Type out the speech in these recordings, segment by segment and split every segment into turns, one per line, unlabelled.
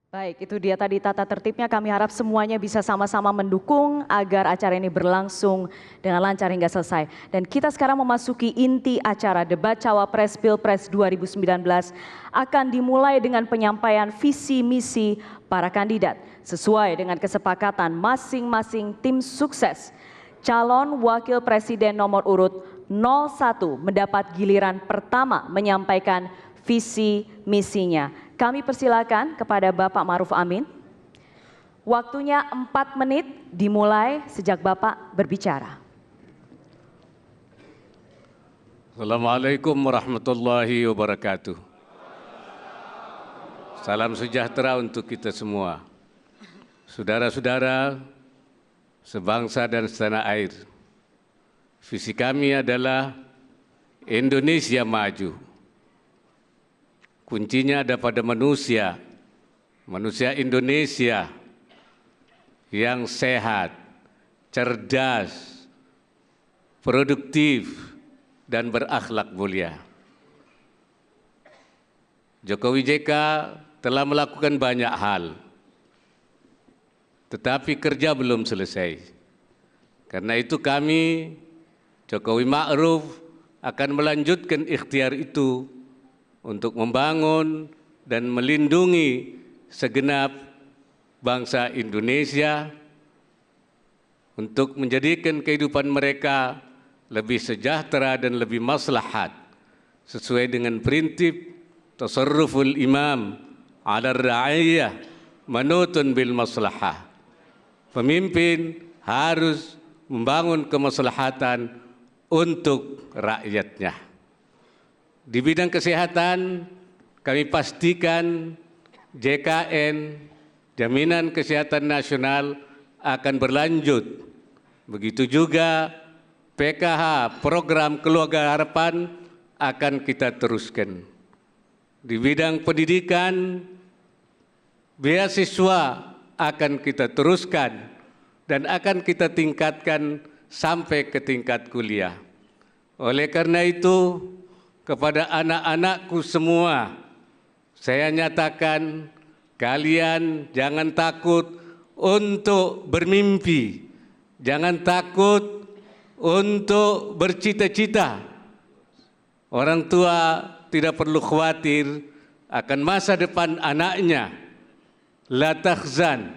Baik, itu dia tadi tata tertibnya. Kami harap semuanya bisa sama-sama mendukung agar acara ini berlangsung dengan lancar hingga selesai. Dan kita sekarang memasuki inti acara debat Cawapres Pilpres 2019 akan dimulai dengan penyampaian visi misi para kandidat sesuai dengan kesepakatan masing-masing tim sukses. Calon Wakil Presiden nomor urut 01 mendapat giliran pertama menyampaikan visi misinya. Kami persilakan kepada Bapak Ma'ruf Amin. Waktunya 4 menit dimulai sejak Bapak berbicara.
Assalamualaikum warahmatullahi wabarakatuh. Salam sejahtera untuk kita semua. Saudara-saudara, sebangsa dan setanah air. Visi kami adalah Indonesia maju. Kuncinya ada pada manusia Indonesia yang sehat, cerdas, produktif, dan berakhlak mulia. Jokowi JK telah melakukan banyak hal, tetapi kerja belum selesai. Karena itu kami, Jokowi Ma'ruf, akan melanjutkan ikhtiar itu untuk membangun dan melindungi segenap bangsa Indonesia untuk menjadikan kehidupan mereka lebih sejahtera dan lebih maslahat sesuai dengan prinsip tasarruful imam ala ra'iyah manutun bil maslahah. Pemimpin harus membangun kemaslahatan untuk rakyatnya. Di bidang kesehatan, kami pastikan JKN, Jaminan Kesehatan Nasional, akan berlanjut. Begitu juga PKH, Program Keluarga Harapan, akan kita teruskan. Di bidang pendidikan, beasiswa akan kita teruskan dan akan kita tingkatkan sampai ke tingkat kuliah. Oleh karena itu, kepada anak-anakku semua, saya nyatakan kalian jangan takut untuk bermimpi, jangan takut untuk bercita-cita. Orang tua tidak perlu khawatir akan masa depan anaknya. La takhzan,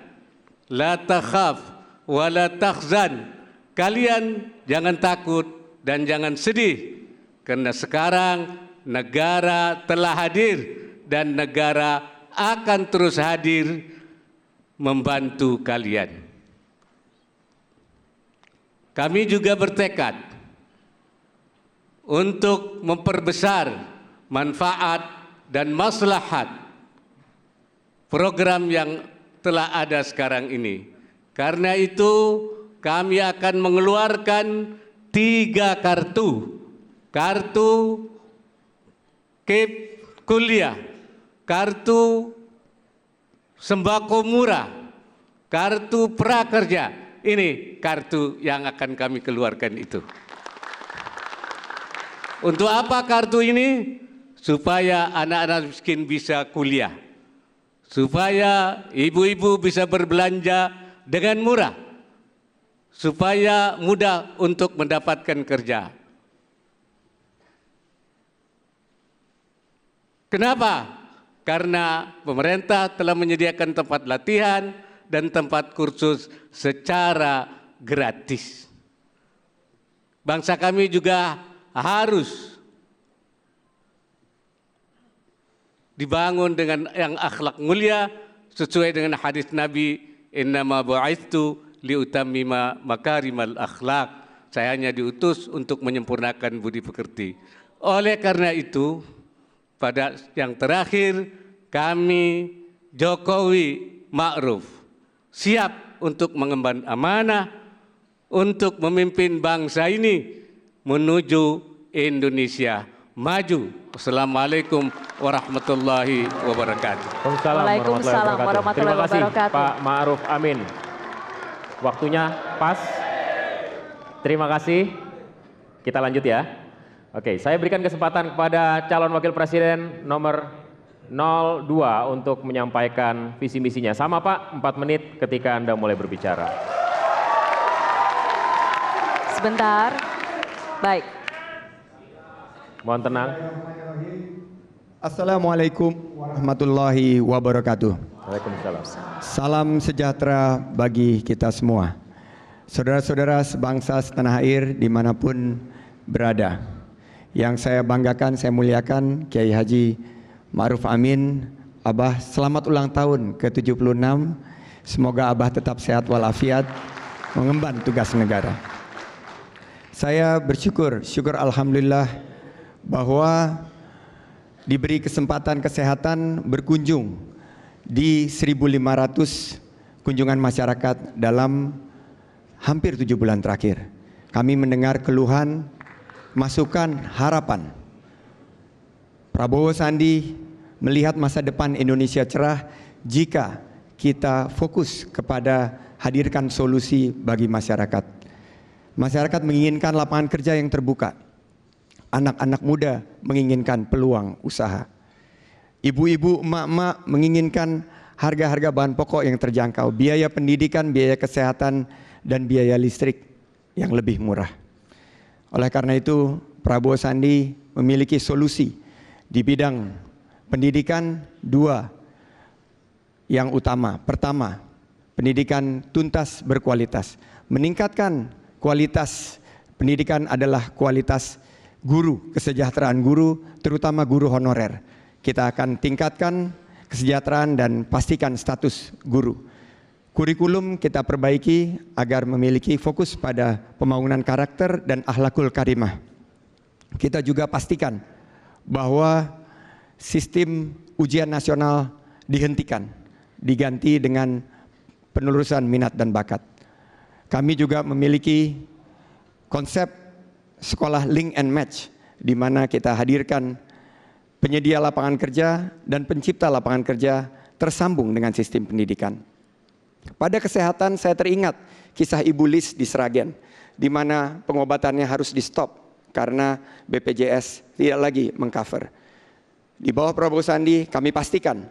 la takhaf, wa la takhzan. Kalian jangan takut dan jangan sedih. Karena sekarang negara telah hadir dan negara akan terus hadir membantu kalian. Kami juga bertekad untuk memperbesar manfaat dan maslahat program yang telah ada sekarang ini. Karena itu kami akan mengeluarkan 3 kartu. Kartu KIP kuliah, kartu sembako murah, kartu prakerja. Ini kartu yang akan kami keluarkan itu. Untuk apa kartu ini? Supaya anak-anak miskin bisa kuliah. Supaya ibu-ibu bisa berbelanja dengan murah. Supaya mudah untuk mendapatkan kerja. Kenapa? Karena pemerintah telah menyediakan tempat latihan dan tempat kursus secara gratis. Bangsa kami juga harus dibangun dengan yang akhlak mulia sesuai dengan hadis Nabi, innama bu'itsu liutammima makarimal akhlak. Saya hanya diutus untuk menyempurnakan budi pekerti. Oleh karena itu, pada yang terakhir, kami Jokowi Ma'ruf siap untuk mengemban amanah untuk memimpin bangsa ini menuju Indonesia maju. Wassalamualaikum warahmatullahi wabarakatuh.
Waalaikumsalam warahmatullahi wabarakatuh.
Terima kasih Pak Ma'ruf Amin. Waktunya pas. Terima kasih. Kita lanjut ya. Oke, saya berikan kesempatan kepada calon wakil presiden nomor 02 untuk menyampaikan visi misinya. Sama Pak, 4 menit ketika Anda mulai berbicara.
Sebentar. Baik.
Mohon tenang.
Assalamualaikum warahmatullahi wabarakatuh.
Waalaikumsalam.
Salam sejahtera bagi kita semua. Saudara-saudara sebangsa setanah air dimanapun berada. Yang saya banggakan, saya muliakan Kiai Haji Ma'ruf Amin. Abah selamat ulang tahun ke-76. Semoga Abah tetap sehat walafiat mengemban tugas negara. Saya syukur alhamdulillah bahwa diberi kesempatan kesehatan berkunjung di 1.500 kunjungan masyarakat dalam hampir 7 bulan terakhir. Kami mendengar keluhan, masukan, harapan. Prabowo Sandi melihat masa depan Indonesia cerah jika kita fokus kepada hadirkan solusi bagi masyarakat. Masyarakat menginginkan lapangan kerja yang terbuka. Anak-anak muda menginginkan peluang usaha. Ibu-ibu, emak-emak menginginkan harga-harga bahan pokok yang terjangkau, biaya pendidikan, biaya kesehatan, dan biaya listrik yang lebih murah. Oleh karena itu, Prabowo Sandi memiliki solusi di bidang pendidikan 2 yang utama. Pertama, pendidikan tuntas berkualitas. Meningkatkan kualitas pendidikan adalah kualitas guru, kesejahteraan guru, terutama guru honorer. Kita akan tingkatkan kesejahteraan dan pastikan status guru. Kurikulum kita perbaiki agar memiliki fokus pada pembangunan karakter dan akhlakul karimah. Kita juga pastikan bahwa sistem ujian nasional dihentikan, diganti dengan penelusuran minat dan bakat. Kami juga memiliki konsep sekolah link and match, di mana kita hadirkan penyedia lapangan kerja dan pencipta lapangan kerja tersambung dengan sistem pendidikan. Pada kesehatan saya teringat kisah Ibu Lis di Sragen, di mana pengobatannya harus di stop karena BPJS tidak lagi mengcover. Di bawah Prabowo Sandi kami pastikan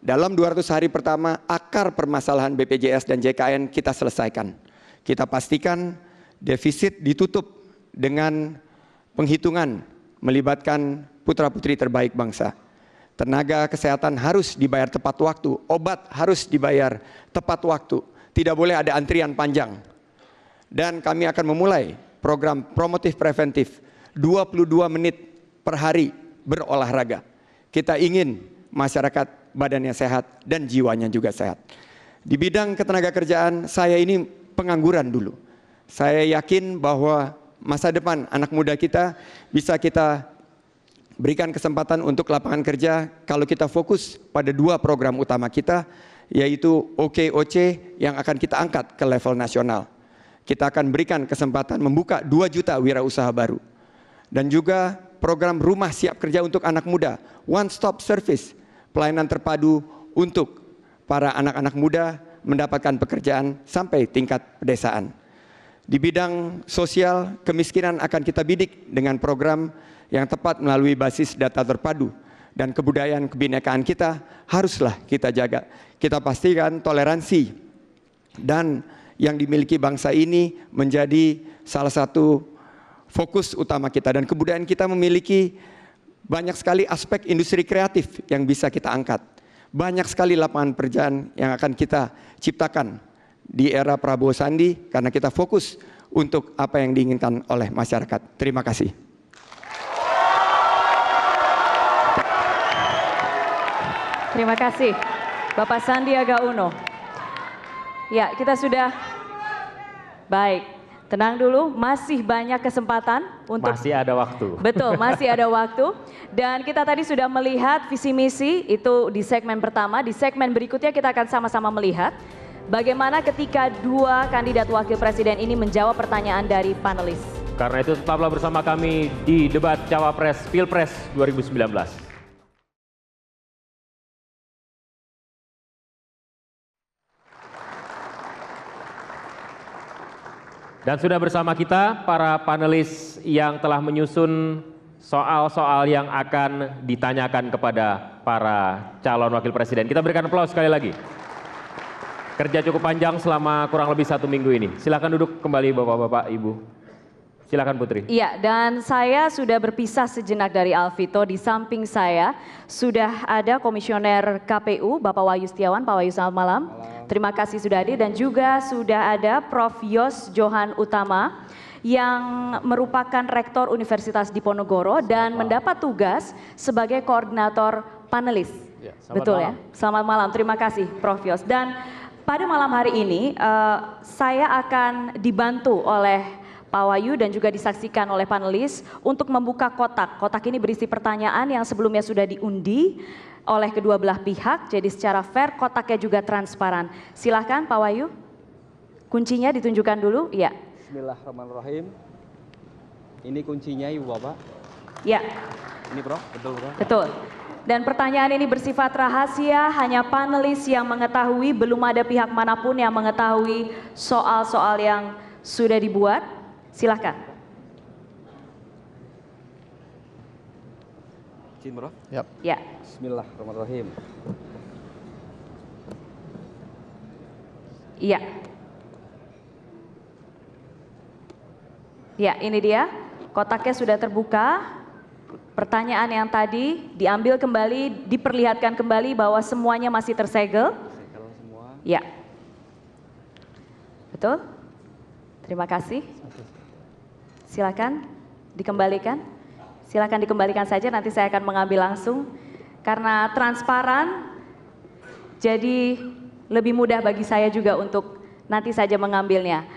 dalam 200 hari pertama akar permasalahan BPJS dan JKN kita selesaikan. Kita pastikan defisit ditutup dengan penghitungan melibatkan putra-putri terbaik bangsa. Tenaga kesehatan harus dibayar tepat waktu, obat harus dibayar tepat waktu, tidak boleh ada antrian panjang. Dan kami akan memulai program promotif preventif 22 menit per hari berolahraga. Kita ingin masyarakat badannya sehat dan jiwanya juga sehat. Di bidang ketenagakerjaan saya ini pengangguran dulu. Saya yakin bahwa masa depan anak muda kita bisa kita berikan kesempatan untuk lapangan kerja kalau kita fokus pada 2 program utama kita, yaitu OKOC yang akan kita angkat ke level nasional. Kita akan berikan kesempatan membuka 2 juta wirausaha baru. Dan juga program rumah siap kerja untuk anak muda, one stop service, pelayanan terpadu untuk para anak-anak muda mendapatkan pekerjaan sampai tingkat pedesaan. Di bidang sosial, kemiskinan akan kita bidik dengan program yang tepat melalui basis data terpadu, dan kebudayaan kebinekaan kita haruslah kita jaga. Kita pastikan toleransi dan yang dimiliki bangsa ini menjadi salah satu fokus utama kita, dan kebudayaan kita memiliki banyak sekali aspek industri kreatif yang bisa kita angkat. Banyak sekali lapangan pekerjaan yang akan kita ciptakan di era Prabowo Sandi karena kita fokus untuk apa yang diinginkan oleh masyarakat. Terima kasih.
Terima kasih Bapak Sandiaga Uno. Ya, kita sudah baik. Tenang dulu, masih banyak kesempatan untuk...
Masih ada waktu.
Betul, masih ada waktu. Dan kita tadi sudah melihat visi misi itu di segmen pertama. Di segmen berikutnya kita akan sama-sama melihat bagaimana ketika 2 kandidat wakil presiden ini menjawab pertanyaan dari panelis.
Karena itu tetaplah bersama kami di debat Cawapres Pilpres 2019. Dan sudah bersama kita para panelis yang telah menyusun soal-soal yang akan ditanyakan kepada para calon wakil presiden. Kita berikan aplaus sekali lagi. Kerja cukup panjang selama kurang lebih 1 minggu ini. Silakan duduk kembali Bapak-Bapak, Ibu. Silakan Putri.
Iya, dan saya sudah berpisah sejenak dari Alvito. Di samping saya sudah ada Komisioner KPU, Bapak Wahyu Setiawan. Pak Wahyu, selamat malam. Terima kasih sudah hadir. Dan juga sudah ada Prof. Yos Johan Utama yang merupakan Rektor Universitas Diponegoro dan mendapat tugas sebagai koordinator panelis. Betul ya? Selamat malam, terima kasih Prof. Yos. Dan pada malam hari ini saya akan dibantu oleh Pak Wahyu dan juga disaksikan oleh panelis untuk membuka kotak. Kotak ini berisi pertanyaan yang sebelumnya sudah diundi oleh kedua belah pihak, jadi secara fair, kotaknya juga transparan. Silahkan Pak Wahyu, kuncinya ditunjukkan dulu. Ya.
Bismillahirrahmanirrahim. Ini kuncinya Ibu Bapak.
Ya.
Ini Bro, betul Bro?
Betul. Dan pertanyaan ini bersifat rahasia, hanya panelis yang mengetahui, belum ada pihak manapun yang mengetahui soal-soal yang sudah dibuat. Silahkan.
Izin Bro?
Yap.
Ya.
Bismillahirrahmanirrahim.
Iya. Ya, ini dia. Kotaknya sudah terbuka. Pertanyaan yang tadi diambil kembali, diperlihatkan kembali bahwa semuanya masih tersegel.
Segel semua.
Ya. Betul? Terima kasih. Silakan dikembalikan. Silakan dikembalikan saja, nanti saya akan mengambil langsung. Karena transparan, jadi lebih mudah bagi saya juga untuk nanti saja mengambilnya.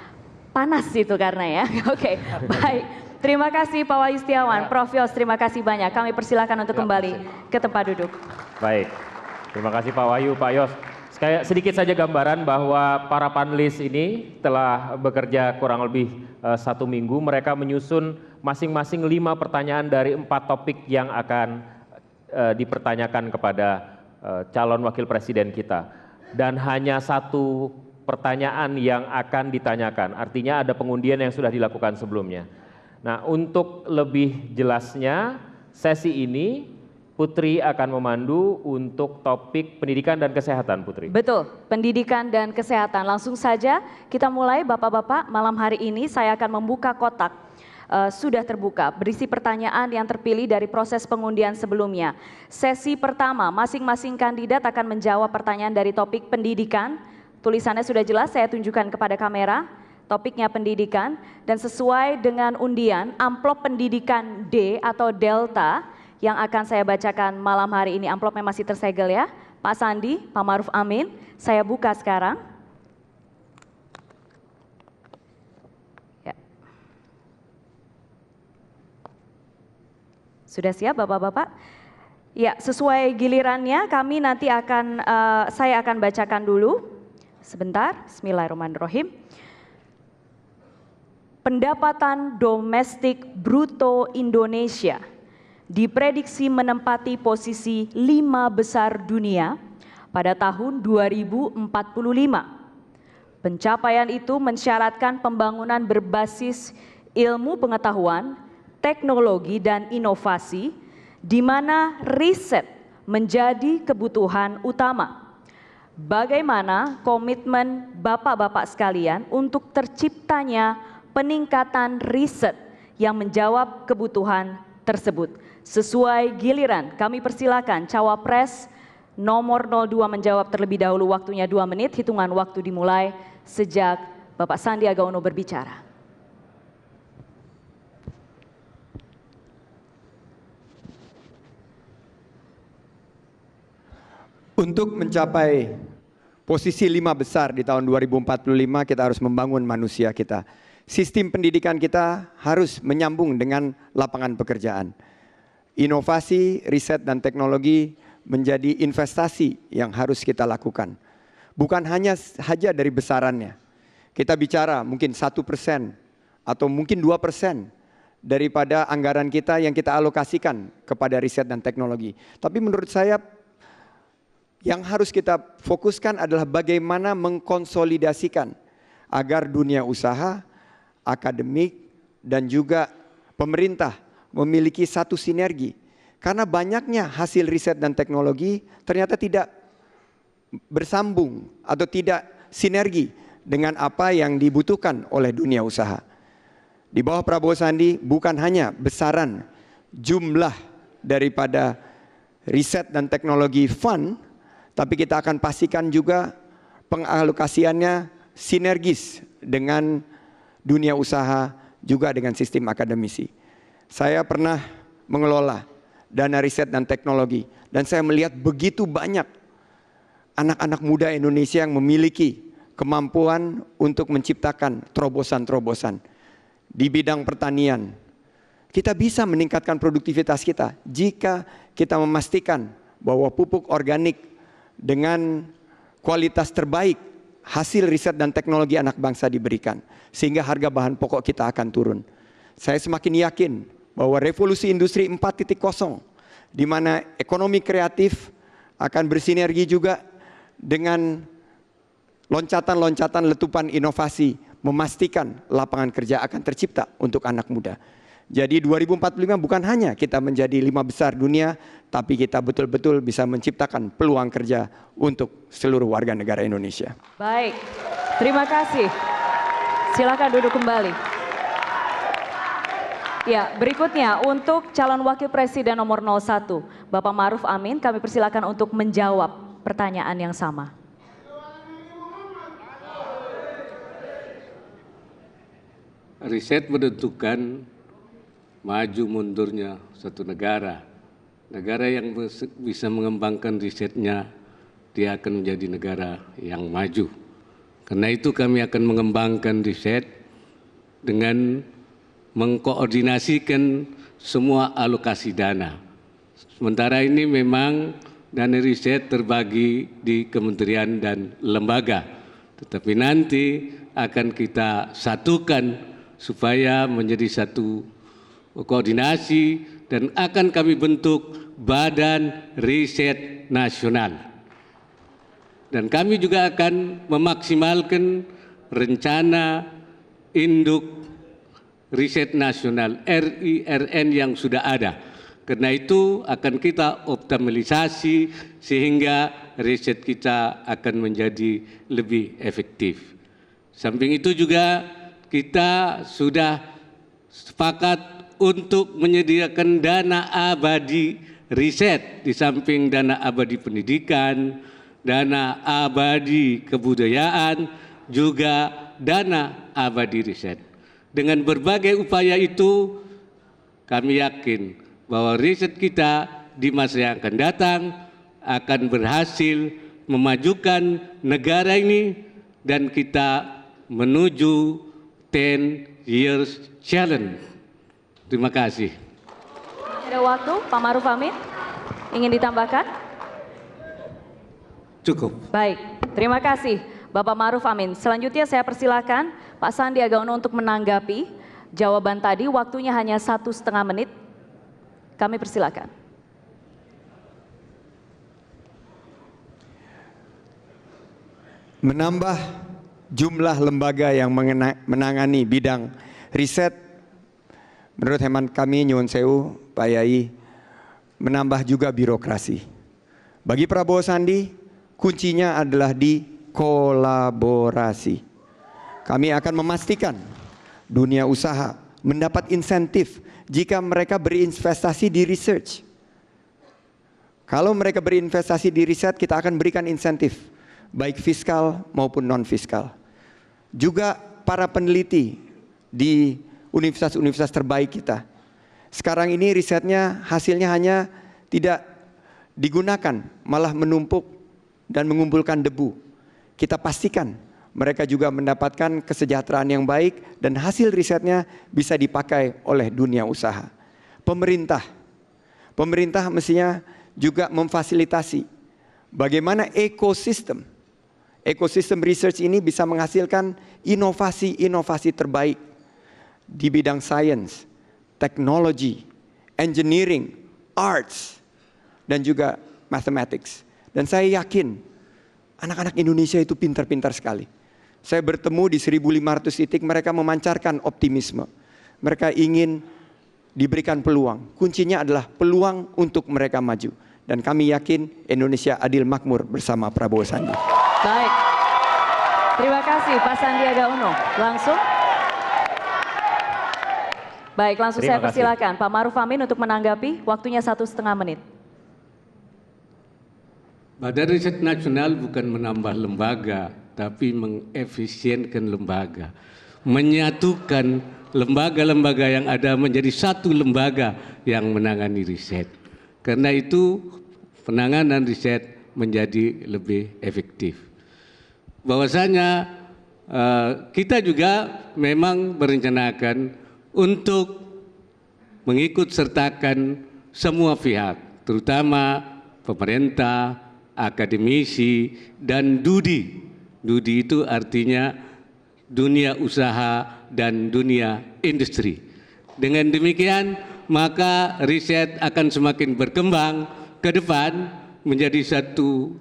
Panas itu karena ya. Oke, baik. Terima kasih Pak Wahyu Setiawan, Prof. Yos, terima kasih banyak. Kami persilakan untuk kembali ke tempat duduk.
Baik, terima kasih Pak Wahyu, Pak Yos. Sedikit saja gambaran bahwa para panelis ini telah bekerja kurang lebih 1 minggu. Mereka menyusun masing-masing 5 pertanyaan dari 4 topik yang akan dipertanyakan kepada calon wakil presiden kita. Dan hanya 1 pertanyaan yang akan ditanyakan, artinya ada pengundian yang sudah dilakukan sebelumnya. Nah, untuk lebih jelasnya, sesi ini Putri akan memandu untuk topik pendidikan dan kesehatan, Putri.
Betul, pendidikan dan kesehatan. Langsung saja kita mulai Bapak-Bapak, malam hari ini saya akan membuka kotak. Sudah terbuka, berisi pertanyaan yang terpilih dari proses pengundian sebelumnya. Sesi pertama, masing-masing kandidat akan menjawab pertanyaan dari topik pendidikan. Tulisannya sudah jelas, saya tunjukkan kepada kamera. Topiknya pendidikan, dan sesuai dengan undian, amplop pendidikan D atau Delta yang akan saya bacakan malam hari ini. Amplopnya masih tersegel ya. Pak Sandi, Pak Maruf Amin, saya buka sekarang. Ya. Sudah siap Bapak-Bapak? Ya, sesuai gilirannya kami nanti saya akan bacakan dulu. Sebentar, Bismillahirrahmanirrahim. Pendapatan domestik bruto Indonesia diprediksi menempati posisi 5 besar dunia pada tahun 2045. Pencapaian itu mensyaratkan pembangunan berbasis ilmu pengetahuan, teknologi, dan inovasi, di mana riset menjadi kebutuhan utama. Bagaimana komitmen Bapak-Bapak sekalian untuk terciptanya peningkatan riset yang menjawab kebutuhan tersebut? Sesuai giliran, kami persilakan Cawapres nomor 02 menjawab terlebih dahulu, waktunya 2 menit, hitungan waktu dimulai sejak Bapak Sandiaga Uno berbicara.
Untuk mencapai posisi 5 besar di tahun 2045, kita harus membangun manusia kita. Sistem pendidikan kita harus menyambung dengan lapangan pekerjaan. Inovasi, riset, dan teknologi menjadi investasi yang harus kita lakukan. Bukan hanya saja dari besarannya. Kita bicara mungkin 1% atau mungkin 2% daripada anggaran kita yang kita alokasikan kepada riset dan teknologi. Tapi menurut saya yang harus kita fokuskan adalah bagaimana mengkonsolidasikan agar dunia usaha, akademik, dan juga pemerintah memiliki satu sinergi. Karena banyaknya hasil riset dan teknologi ternyata tidak bersambung atau tidak sinergi dengan apa yang dibutuhkan oleh dunia usaha. Di bawah Prabowo Sandi bukan hanya besaran jumlah daripada riset dan teknologi fund, tapi kita akan pastikan juga pengalokasiannya sinergis dengan dunia usaha juga dengan sistem akademisi. Saya pernah mengelola dana riset dan teknologi dan saya melihat begitu banyak anak-anak muda Indonesia yang memiliki kemampuan untuk menciptakan terobosan-terobosan di bidang pertanian. Kita bisa meningkatkan produktivitas kita jika kita memastikan bahwa pupuk organik dengan kualitas terbaik hasil riset dan teknologi anak bangsa diberikan, sehingga harga bahan pokok kita akan turun. Saya semakin yakin bahwa revolusi industri 4.0 di mana ekonomi kreatif akan bersinergi juga dengan loncatan-loncatan letupan inovasi, memastikan lapangan kerja akan tercipta untuk anak muda. Jadi 2045 bukan hanya kita menjadi 5 besar dunia, tapi kita betul-betul bisa menciptakan peluang kerja untuk seluruh warga negara Indonesia.
Baik, terima kasih. Silakan duduk kembali. Ya, berikutnya untuk calon wakil presiden nomor 01, Bapak Ma'ruf Amin, kami persilakan untuk menjawab pertanyaan yang sama.
Riset menentukan maju mundurnya suatu negara. Negara yang bisa mengembangkan risetnya, dia akan menjadi negara yang maju. Karena itu kami akan mengembangkan riset dengan mengkoordinasikan semua alokasi dana. Sementara ini memang dana riset terbagi di kementerian dan lembaga. Tetapi nanti akan kita satukan supaya menjadi satu koordinasi dan akan kami bentuk Badan Riset Nasional. Dan kami juga akan memaksimalkan rencana induk riset nasional RIRN yang sudah ada. Karena itu akan kita optimalisasi sehingga riset kita akan menjadi lebih efektif. Samping itu juga kita sudah sepakat untuk menyediakan dana abadi riset di samping dana abadi pendidikan, dana abadi kebudayaan, juga dana abadi riset. Dengan berbagai upaya itu, kami yakin bahwa riset kita di masa yang akan datang akan berhasil memajukan negara ini dan kita menuju 10 years challenge. Terima kasih.
Ada waktu, Pak Ma'ruf Amin, ingin ditambahkan?
Cukup.
Baik, terima kasih Bapak Ma'ruf Amin. Selanjutnya saya persilakan Pak Sandiaga Uno untuk menanggapi jawaban tadi, waktunya hanya 1,5 menit. Kami persilakan.
Menambah jumlah lembaga yang menangani bidang riset, menurut hemat kami nyuwun sewu Pak Yai, menambah juga birokrasi. Bagi Prabowo Sandi, kuncinya adalah di kolaborasi. Kami akan memastikan dunia usaha mendapat insentif jika mereka berinvestasi di research. Kalau mereka berinvestasi di riset, kita akan berikan insentif, baik fiskal maupun non-fiskal. Juga para peneliti di universitas-universitas terbaik kita. Sekarang ini risetnya hasilnya hanya tidak digunakan, malah menumpuk dan mengumpulkan debu. Kita pastikan mereka juga mendapatkan kesejahteraan yang baik dan hasil risetnya bisa dipakai oleh dunia usaha. Pemerintah mestinya juga memfasilitasi bagaimana ekosistem research ini bisa menghasilkan inovasi-inovasi terbaik di bidang sains, teknologi, engineering, arts, dan juga mathematics. Dan saya yakin anak-anak Indonesia itu pintar-pintar sekali. Saya bertemu di 1.500 titik, mereka memancarkan optimisme. Mereka ingin diberikan peluang. Kuncinya adalah peluang untuk mereka maju. Dan kami yakin Indonesia adil makmur bersama Prabowo Sandi.
Baik. Terima kasih Pak Sandiaga Uno. Langsung. Baik, langsung
Terima
saya persilakan Pak Maruf Amin untuk menanggapi. Waktunya 1,5 menit.
Badan Riset Nasional bukan menambah lembaga, tapi mengefisienkan lembaga. Menyatukan lembaga-lembaga yang ada menjadi satu lembaga yang menangani riset. Karena itu penanganan riset menjadi lebih efektif. Bahwasanya kita juga memang merencanakan untuk mengikut sertakan semua pihak, terutama pemerintah, akademisi, dan DUDI. DUDI itu artinya dunia usaha dan dunia industri. Dengan demikian, maka riset akan semakin berkembang ke depan menjadi satu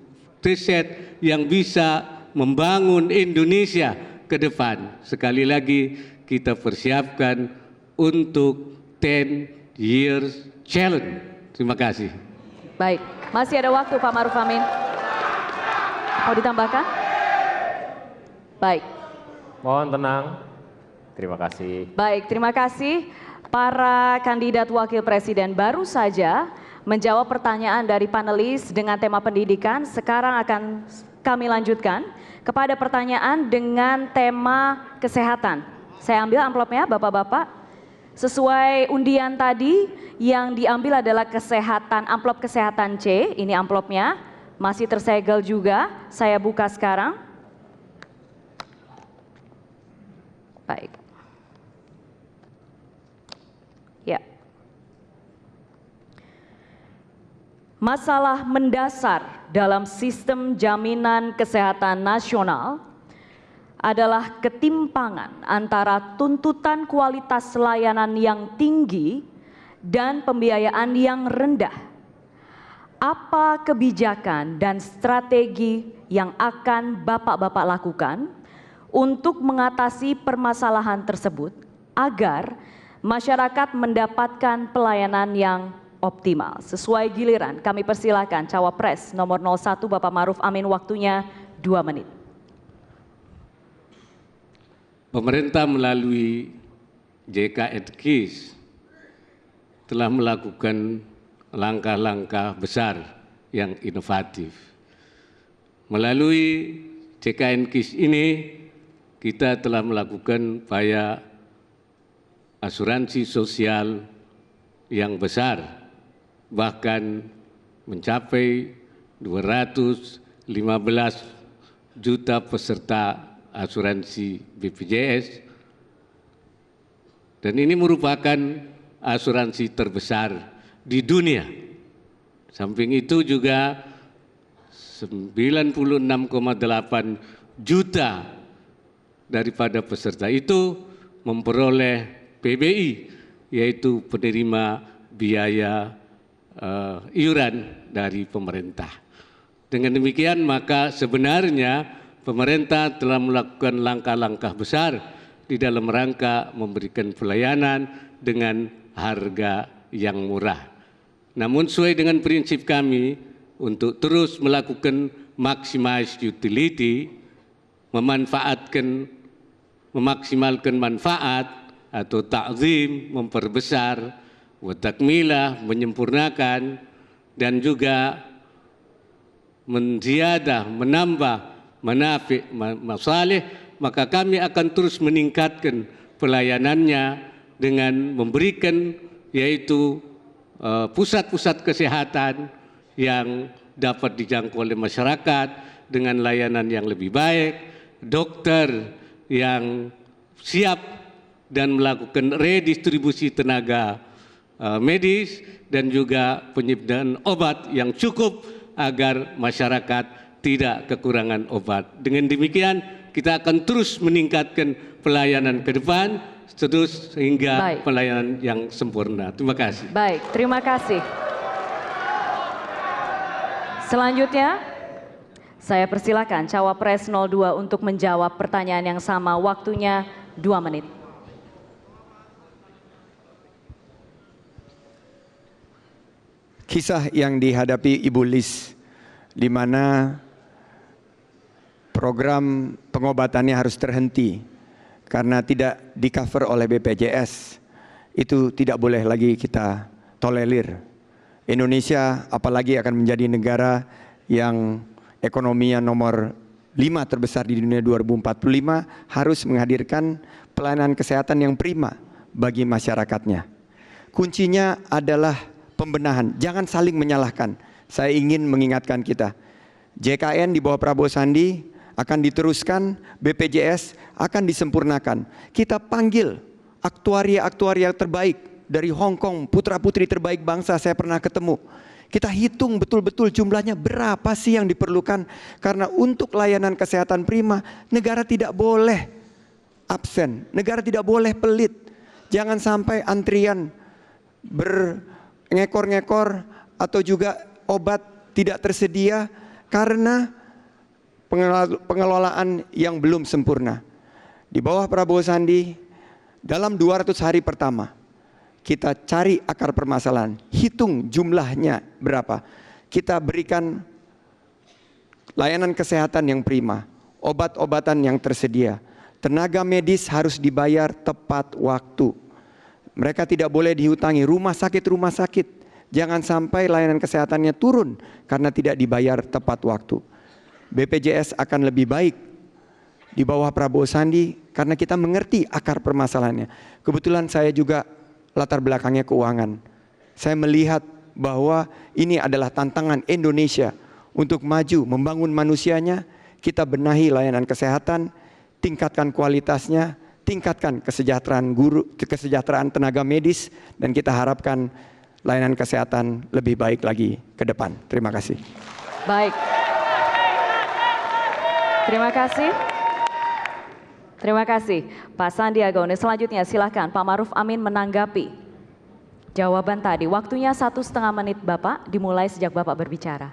riset yang bisa membangun Indonesia ke depan. Sekali lagi kita persiapkan untuk 10 years challenge. Terima kasih.
Baik, masih ada waktu Pak Maruf Amin. Mau ditambahkan? Baik.
Mohon tenang. Terima kasih.
Baik, terima kasih. Para kandidat wakil presiden baru saja menjawab pertanyaan dari panelis dengan tema pendidikan. Sekarang akan kami lanjutkan kepada pertanyaan dengan tema kesehatan. Saya ambil amplopnya Bapak-Bapak. Sesuai undian tadi yang diambil adalah kesehatan, amplop kesehatan C. Ini amplopnya masih tersegel juga. Saya buka sekarang. Baik. Ya. Masalah mendasar dalam sistem jaminan kesehatan nasional adalah ketimpangan antara tuntutan kualitas layanan yang tinggi dan pembiayaan yang rendah. Apa kebijakan dan strategi yang akan Bapak-bapak lakukan untuk mengatasi permasalahan tersebut agar masyarakat mendapatkan pelayanan yang optimal? Sesuai giliran, kami persilakan Cawapres nomor 01 Bapak Maruf Amin, waktunya 2 menit.
Pemerintah melalui JKNKIS telah melakukan langkah-langkah besar yang inovatif. Melalui JKNKIS ini kita telah melakukan upaya asuransi sosial yang besar, bahkan mencapai 215 juta peserta asuransi BPJS, dan ini merupakan asuransi terbesar di dunia. Samping itu juga 96,8 juta daripada peserta itu memperoleh PBI, yaitu penerima biaya iuran dari pemerintah. Dengan demikian maka sebenarnya pemerintah telah melakukan langkah-langkah besar di dalam rangka memberikan pelayanan dengan harga yang murah. Namun sesuai dengan prinsip kami untuk terus melakukan maximize utility, memaksimalkan manfaat atau ta'zim, memperbesar, wa takmilah, menyempurnakan, dan juga menziyadah, menambah manafi' masalih, maka kami akan terus meningkatkan pelayanannya dengan memberikan yaitu pusat-pusat kesehatan yang dapat dijangkau oleh masyarakat dengan layanan yang lebih baik, dokter yang siap dan melakukan redistribusi tenaga medis, dan juga penyediaan obat yang cukup agar masyarakat tidak kekurangan obat. Dengan demikian kita akan terus meningkatkan pelayanan ke depan terus sehingga pelayanan yang sempurna. Terima kasih.
Baik, terima kasih. Selanjutnya saya persilakan Cawapres 02 untuk menjawab pertanyaan yang sama, waktunya 2 menit.
kisah yang dihadapi Ibu Lis, di mana program pengobatannya harus terhenti karena tidak di-cover oleh BPJS. Itu tidak boleh lagi kita tolerir. Indonesia apalagi akan menjadi negara yang ekonominya nomor 5 terbesar di dunia 2045 harus menghadirkan pelayanan kesehatan yang prima bagi masyarakatnya. Kuncinya adalah pembenahan, jangan saling menyalahkan. Saya ingin mengingatkan kita, JKN di bawah Prabowo Sandi akan diteruskan, BPJS akan disempurnakan. Kita panggil aktuaria-aktuaria terbaik dari Hong Kong, putra-putri terbaik bangsa saya pernah ketemu. Kita hitung betul-betul jumlahnya berapa sih yang diperlukan. Karena untuk layanan kesehatan prima, negara tidak boleh absen, negara tidak boleh pelit. Jangan sampai antrian berngekor-ngekor atau juga obat tidak tersedia karena pengelolaan yang belum sempurna. Di bawah Prabowo Sandi, dalam 200 hari pertama, kita cari akar permasalahan, hitung jumlahnya berapa. Kita berikan layanan kesehatan yang prima, obat-obatan yang tersedia. Tenaga medis harus dibayar tepat waktu. Mereka tidak boleh dihutangi, rumah sakit. Jangan sampai layanan kesehatannya turun karena tidak dibayar tepat waktu. BPJS akan lebih baik di bawah Prabowo Sandi karena kita mengerti akar permasalahannya. Kebetulan saya juga latar belakangnya keuangan. Saya melihat bahwa ini adalah tantangan Indonesia untuk maju membangun manusianya. Kita benahi layanan kesehatan, tingkatkan kualitasnya, tingkatkan kesejahteraan guru, kesejahteraan tenaga medis, dan kita harapkan layanan kesehatan lebih baik lagi ke depan. Terima kasih.
Baik. Terima kasih. Terima kasih Pak Sandiaga Uno. Selanjutnya silakan Pak Maruf Amin menanggapi jawaban tadi. Waktunya 1,5 menit Bapak, dimulai sejak Bapak berbicara.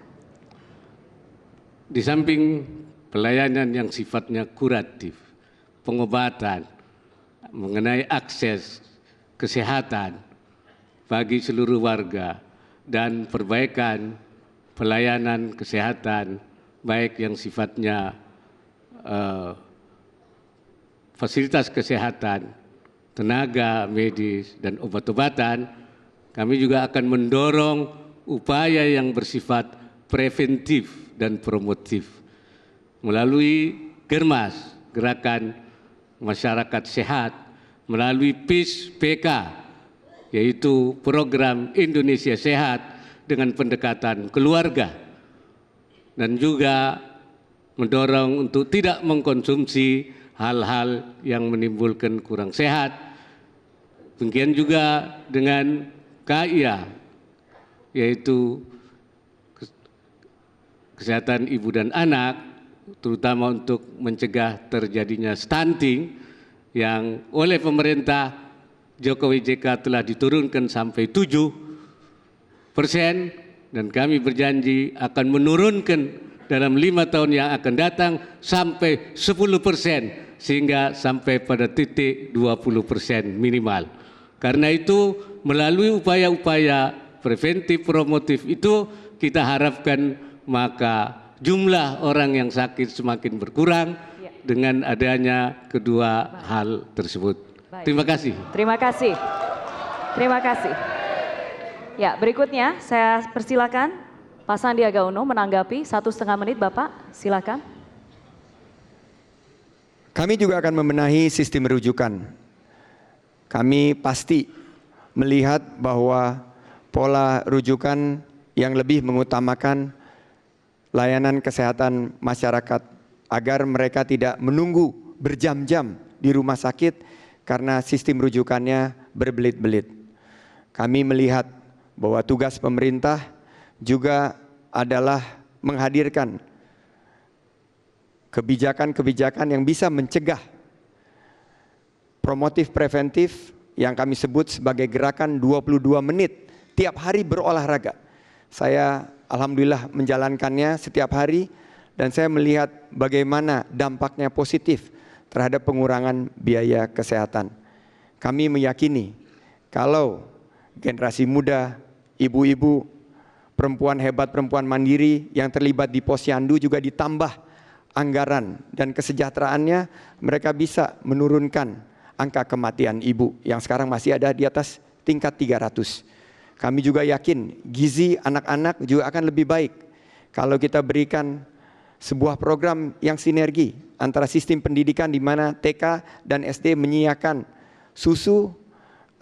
Di samping pelayanan yang sifatnya kuratif, pengobatan, mengenai akses kesehatan bagi seluruh warga dan perbaikan pelayanan kesehatan baik yang sifatnya fasilitas kesehatan, tenaga medis dan obat-obatan, kami juga akan mendorong upaya yang bersifat preventif dan promotif melalui Germas, Gerakan Masyarakat Sehat, melalui PIS-PK, yaitu Program Indonesia Sehat dengan pendekatan keluarga, dan juga mendorong untuk tidak mengkonsumsi hal-hal yang menimbulkan kurang sehat. Demikian juga dengan KIA, yaitu kesehatan ibu dan anak, terutama untuk mencegah terjadinya stunting yang oleh pemerintah Jokowi JK telah diturunkan sampai 7%, dan kami berjanji akan menurunkan dalam 5 tahun yang akan datang sampai 10%, sehingga sampai pada titik 20% minimal. Karena itu melalui upaya-upaya preventif promotif itu kita harapkan maka jumlah orang yang sakit semakin berkurang dengan adanya kedua hal tersebut.
Baik.
Terima kasih.
Terima kasih. Terima kasih. Ya, berikutnya saya persilakan Pak Sandiaga Uno menanggapi 1,5 menit Bapak, silakan.
Kami juga akan membenahi sistem rujukan. Kami pasti melihat bahwa pola rujukan yang lebih mengutamakan layanan kesehatan masyarakat agar mereka tidak menunggu berjam-jam di rumah sakit karena sistem rujukannya berbelit-belit. Kami melihat bahwa tugas pemerintah juga adalah menghadirkan kebijakan-kebijakan yang bisa mencegah promotif preventif yang kami sebut sebagai gerakan 22 menit tiap hari berolahraga. Saya alhamdulillah menjalankannya setiap hari dan saya melihat bagaimana dampaknya positif terhadap pengurangan biaya kesehatan. Kami meyakini kalau generasi muda, ibu-ibu perempuan hebat, perempuan mandiri yang terlibat di Posyandu juga ditambah anggaran dan kesejahteraannya, mereka bisa menurunkan angka kematian ibu yang sekarang masih ada di atas tingkat 300. Kami juga yakin gizi anak-anak juga akan lebih baik kalau kita berikan sebuah program yang sinergi antara sistem pendidikan di mana TK dan SD menyediakan susu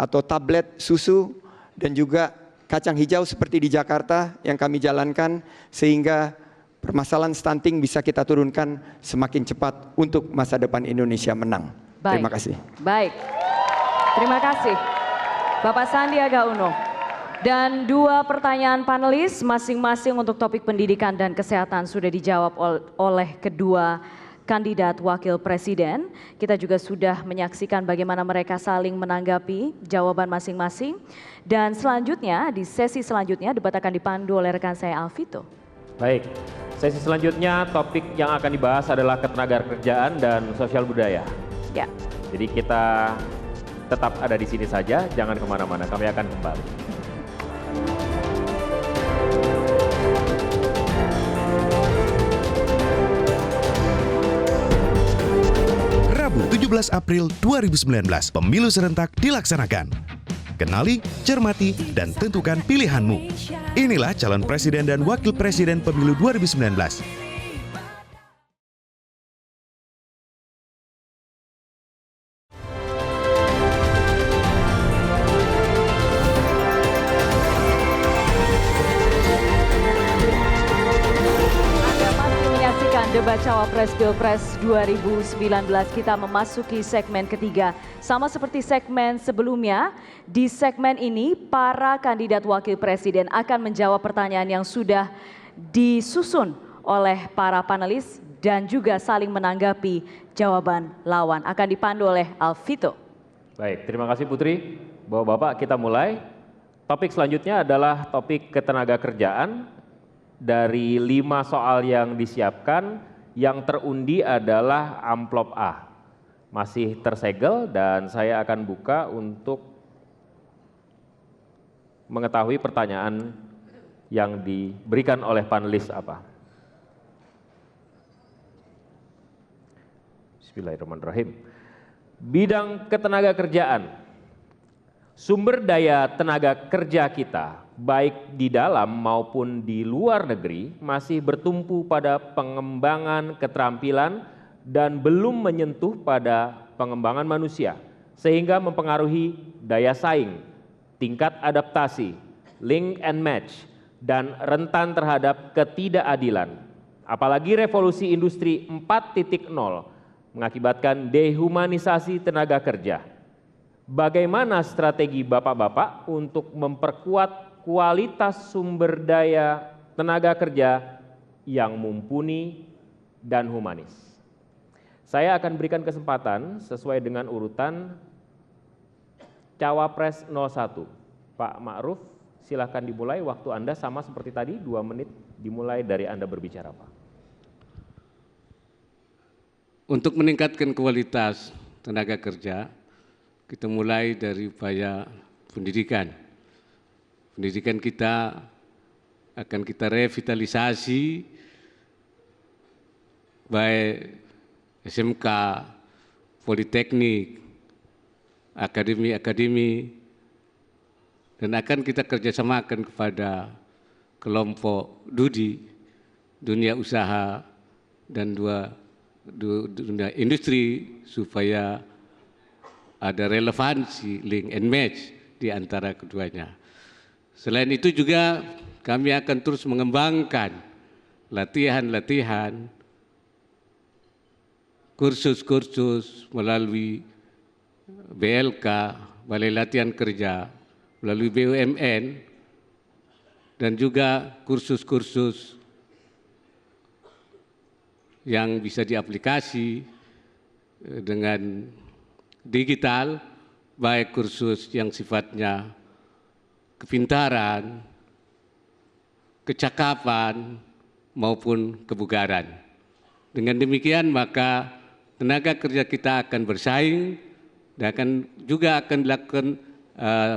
atau tablet susu dan juga kacang hijau seperti di Jakarta yang kami jalankan, sehingga permasalahan stunting bisa kita turunkan semakin cepat untuk masa depan Indonesia menang.
Baik.
Terima kasih.
Baik, terima kasih Bapak Sandiaga Uno. Dan dua pertanyaan panelis masing-masing untuk topik pendidikan dan kesehatan sudah dijawab oleh kedua kandidat wakil presiden. Kita juga sudah menyaksikan bagaimana mereka saling menanggapi jawaban masing-masing. Dan selanjutnya, di sesi selanjutnya debat akan dipandu oleh rekan saya Alvito.
Baik, sesi selanjutnya topik yang akan dibahas adalah ketenagakerjaan dan sosial budaya.
Ya.
Jadi kita tetap ada di sini saja, jangan kemana-mana, kami akan kembali.
Rabu 17 April 2019, pemilu serentak dilaksanakan. Kenali, cermati, dan tentukan pilihanmu. Inilah calon presiden dan wakil presiden pemilu 2019.
Debat Cawapres Pilpres 2019, kita memasuki segmen ketiga. Sama seperti segmen sebelumnya, di segmen ini para kandidat wakil presiden akan menjawab pertanyaan yang sudah disusun oleh para panelis dan juga saling menanggapi jawaban lawan. Akan dipandu oleh Alvito.
Baik, terima kasih Putri. Bapak-bapak, kita mulai. Topik selanjutnya adalah topik ketenagakerjaan. Dari 5 soal yang disiapkan, yang terundi adalah amplop A. Masih tersegel dan saya akan buka untuk mengetahui pertanyaan yang diberikan oleh panelis apa. Bismillahirrahmanirrahim. Bidang ketenagakerjaan. Sumber daya tenaga kerja kita, baik di dalam maupun di luar negeri, masih bertumpu pada pengembangan keterampilan dan belum menyentuh pada pengembangan manusia, sehingga mempengaruhi daya saing, tingkat adaptasi, link and match, dan rentan terhadap ketidakadilan. Apalagi revolusi industri 4.0 mengakibatkan dehumanisasi tenaga kerja. Bagaimana strategi Bapak-bapak untuk memperkuat kualitas sumber daya tenaga kerja yang mumpuni dan humanis? Saya akan berikan kesempatan sesuai dengan urutan Cawapres 01. Pak Ma'ruf, silakan dimulai. Waktu Anda sama seperti tadi, 2 menit dimulai dari Anda berbicara, Pak.
Untuk meningkatkan kualitas tenaga kerja, kita mulai dari upaya pendidikan. Pendidikan kita akan kita revitalisasi, baik SMK, Politeknik, akademi-akademi, dan akan kita kerjasamakan kepada kelompok dunia usaha, dan dunia industri supaya ada relevansi, link and match di antara keduanya. Selain itu juga kami akan terus mengembangkan latihan-latihan, kursus-kursus melalui BLK, Balai Latihan Kerja, melalui BUMN, dan juga kursus-kursus yang bisa diaplikasi dengan digital, baik kursus yang sifatnya kepintaran, kecakapan, maupun kebugaran. Dengan demikian maka tenaga kerja kita akan bersaing dan juga akan dilakukan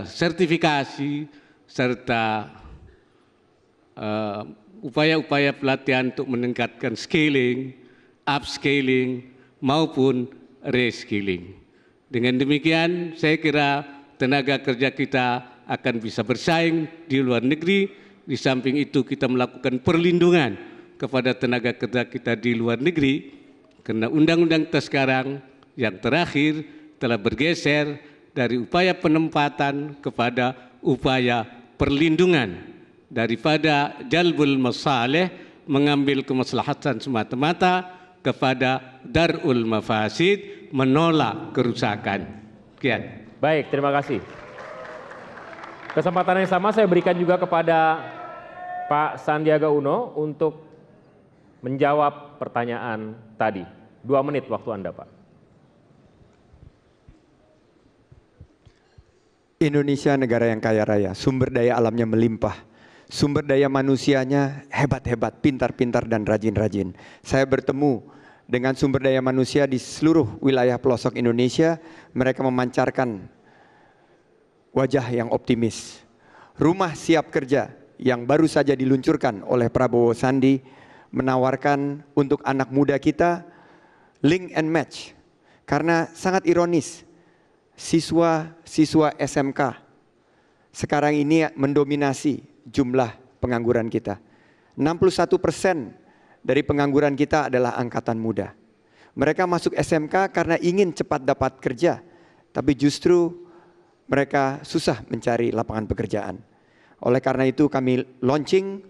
sertifikasi serta upaya-upaya pelatihan untuk meningkatkan scaling, upscaling, maupun reskilling. Dengan demikian, saya kira tenaga kerja kita akan bisa bersaing di luar negeri. Di samping itu kita melakukan perlindungan kepada tenaga kerja kita di luar negeri, karena undang-undang kita sekarang yang terakhir telah bergeser dari upaya penempatan kepada upaya perlindungan, daripada jalbul masalih, mengambil kemaslahatan semata-mata, kepada darul mafasid, menolak kerusakan. Sekian.
Baik, terima kasih. Kesempatan yang sama saya berikan juga kepada Pak Sandiaga Uno untuk menjawab pertanyaan tadi. 2 menit waktu Anda, Pak.
Indonesia negara yang kaya raya, sumber daya alamnya melimpah, sumber daya manusianya hebat-hebat, pintar-pintar dan rajin-rajin. Saya bertemu dengan sumber daya manusia di seluruh wilayah pelosok Indonesia, mereka memancarkan wajah yang optimis. Rumah siap kerja yang baru saja diluncurkan oleh Prabowo Sandi menawarkan untuk anak muda kita link and match. Karena sangat ironis, siswa SMK sekarang ini mendominasi jumlah pengangguran kita. 61% dari pengangguran kita adalah angkatan muda. Mereka masuk SMK karena ingin cepat dapat kerja, tapi justru mereka susah mencari lapangan pekerjaan. Oleh karena itu kami launching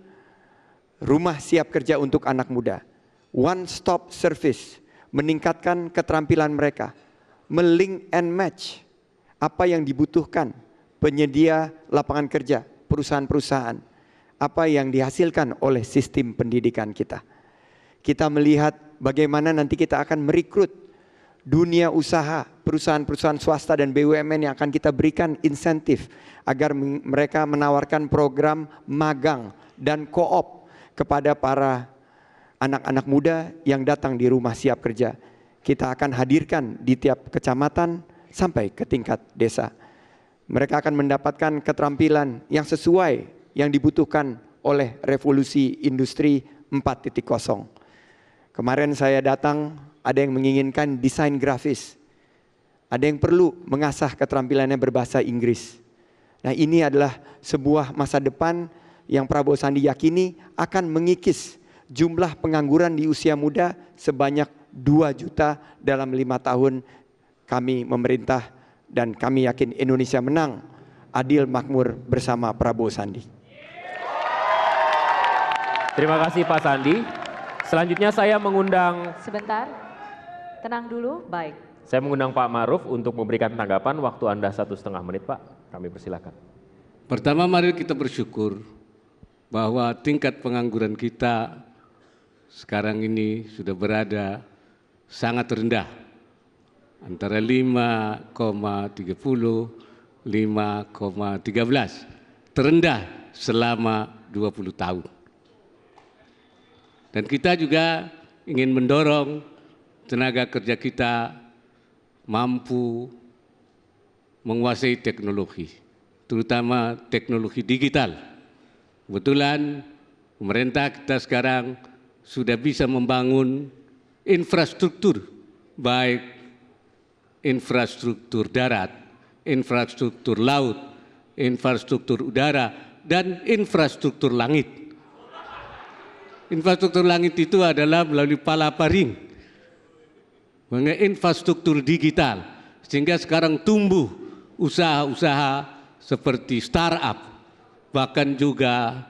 rumah siap kerja untuk anak muda. One stop service, meningkatkan keterampilan mereka, melink and match apa yang dibutuhkan penyedia lapangan kerja, perusahaan-perusahaan, apa yang dihasilkan oleh sistem pendidikan kita. Kita melihat bagaimana nanti kita akan merekrut dunia usaha, perusahaan-perusahaan swasta dan BUMN yang akan kita berikan insentif agar mereka menawarkan program magang dan co-op kepada para anak-anak muda yang datang di rumah siap kerja. Kita akan hadirkan di tiap kecamatan sampai ke tingkat desa. Mereka akan mendapatkan keterampilan yang sesuai yang dibutuhkan oleh revolusi industri 4.0. Kemarin saya datang, ada yang menginginkan desain grafis. Ada yang perlu mengasah keterampilannya berbahasa Inggris. Nah, ini adalah sebuah masa depan yang Prabowo Sandi yakini akan mengikis jumlah pengangguran di usia muda sebanyak 2 juta dalam 5 tahun kami memerintah, dan kami yakin Indonesia menang, adil makmur bersama Prabowo Sandi.
Terima kasih Pak Sandi. Selanjutnya saya mengundang...
Sebentar, tenang dulu, baik.
Saya mengundang Pak Maruf untuk memberikan tanggapan. Waktu Anda 1,5 menit, Pak. Kami persilakan.
Pertama, mari kita bersyukur bahwa tingkat pengangguran kita sekarang ini sudah berada sangat rendah, antara 5,30, 5,13, terendah selama 20 tahun. Dan kita juga ingin mendorong tenaga kerja kita mampu menguasai teknologi, terutama teknologi digital. Kebetulan pemerintah kita sekarang sudah bisa membangun infrastruktur, baik infrastruktur darat, infrastruktur laut, infrastruktur udara, dan infrastruktur langit. Infrastruktur langit itu adalah melalui palaparing, mengenai infrastruktur digital, sehingga sekarang tumbuh usaha-usaha seperti startup, bahkan juga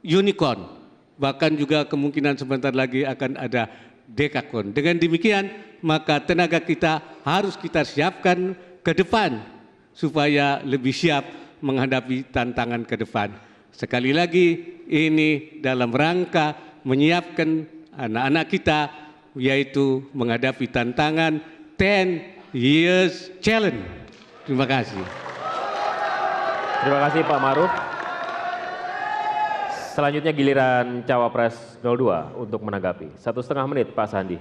unicorn, bahkan juga kemungkinan sebentar lagi akan ada dekakorn. Dengan demikian, maka tenaga kita harus kita siapkan ke depan supaya lebih siap menghadapi tantangan ke depan. Sekali lagi, ini dalam rangka menyiapkan anak-anak kita, yaitu menghadapi tantangan 10 years challenge. Terima kasih.
Terima kasih Pak Maruf. Selanjutnya giliran Cawapres 02 untuk menanggapi. 1,5 menit Pak Sandi.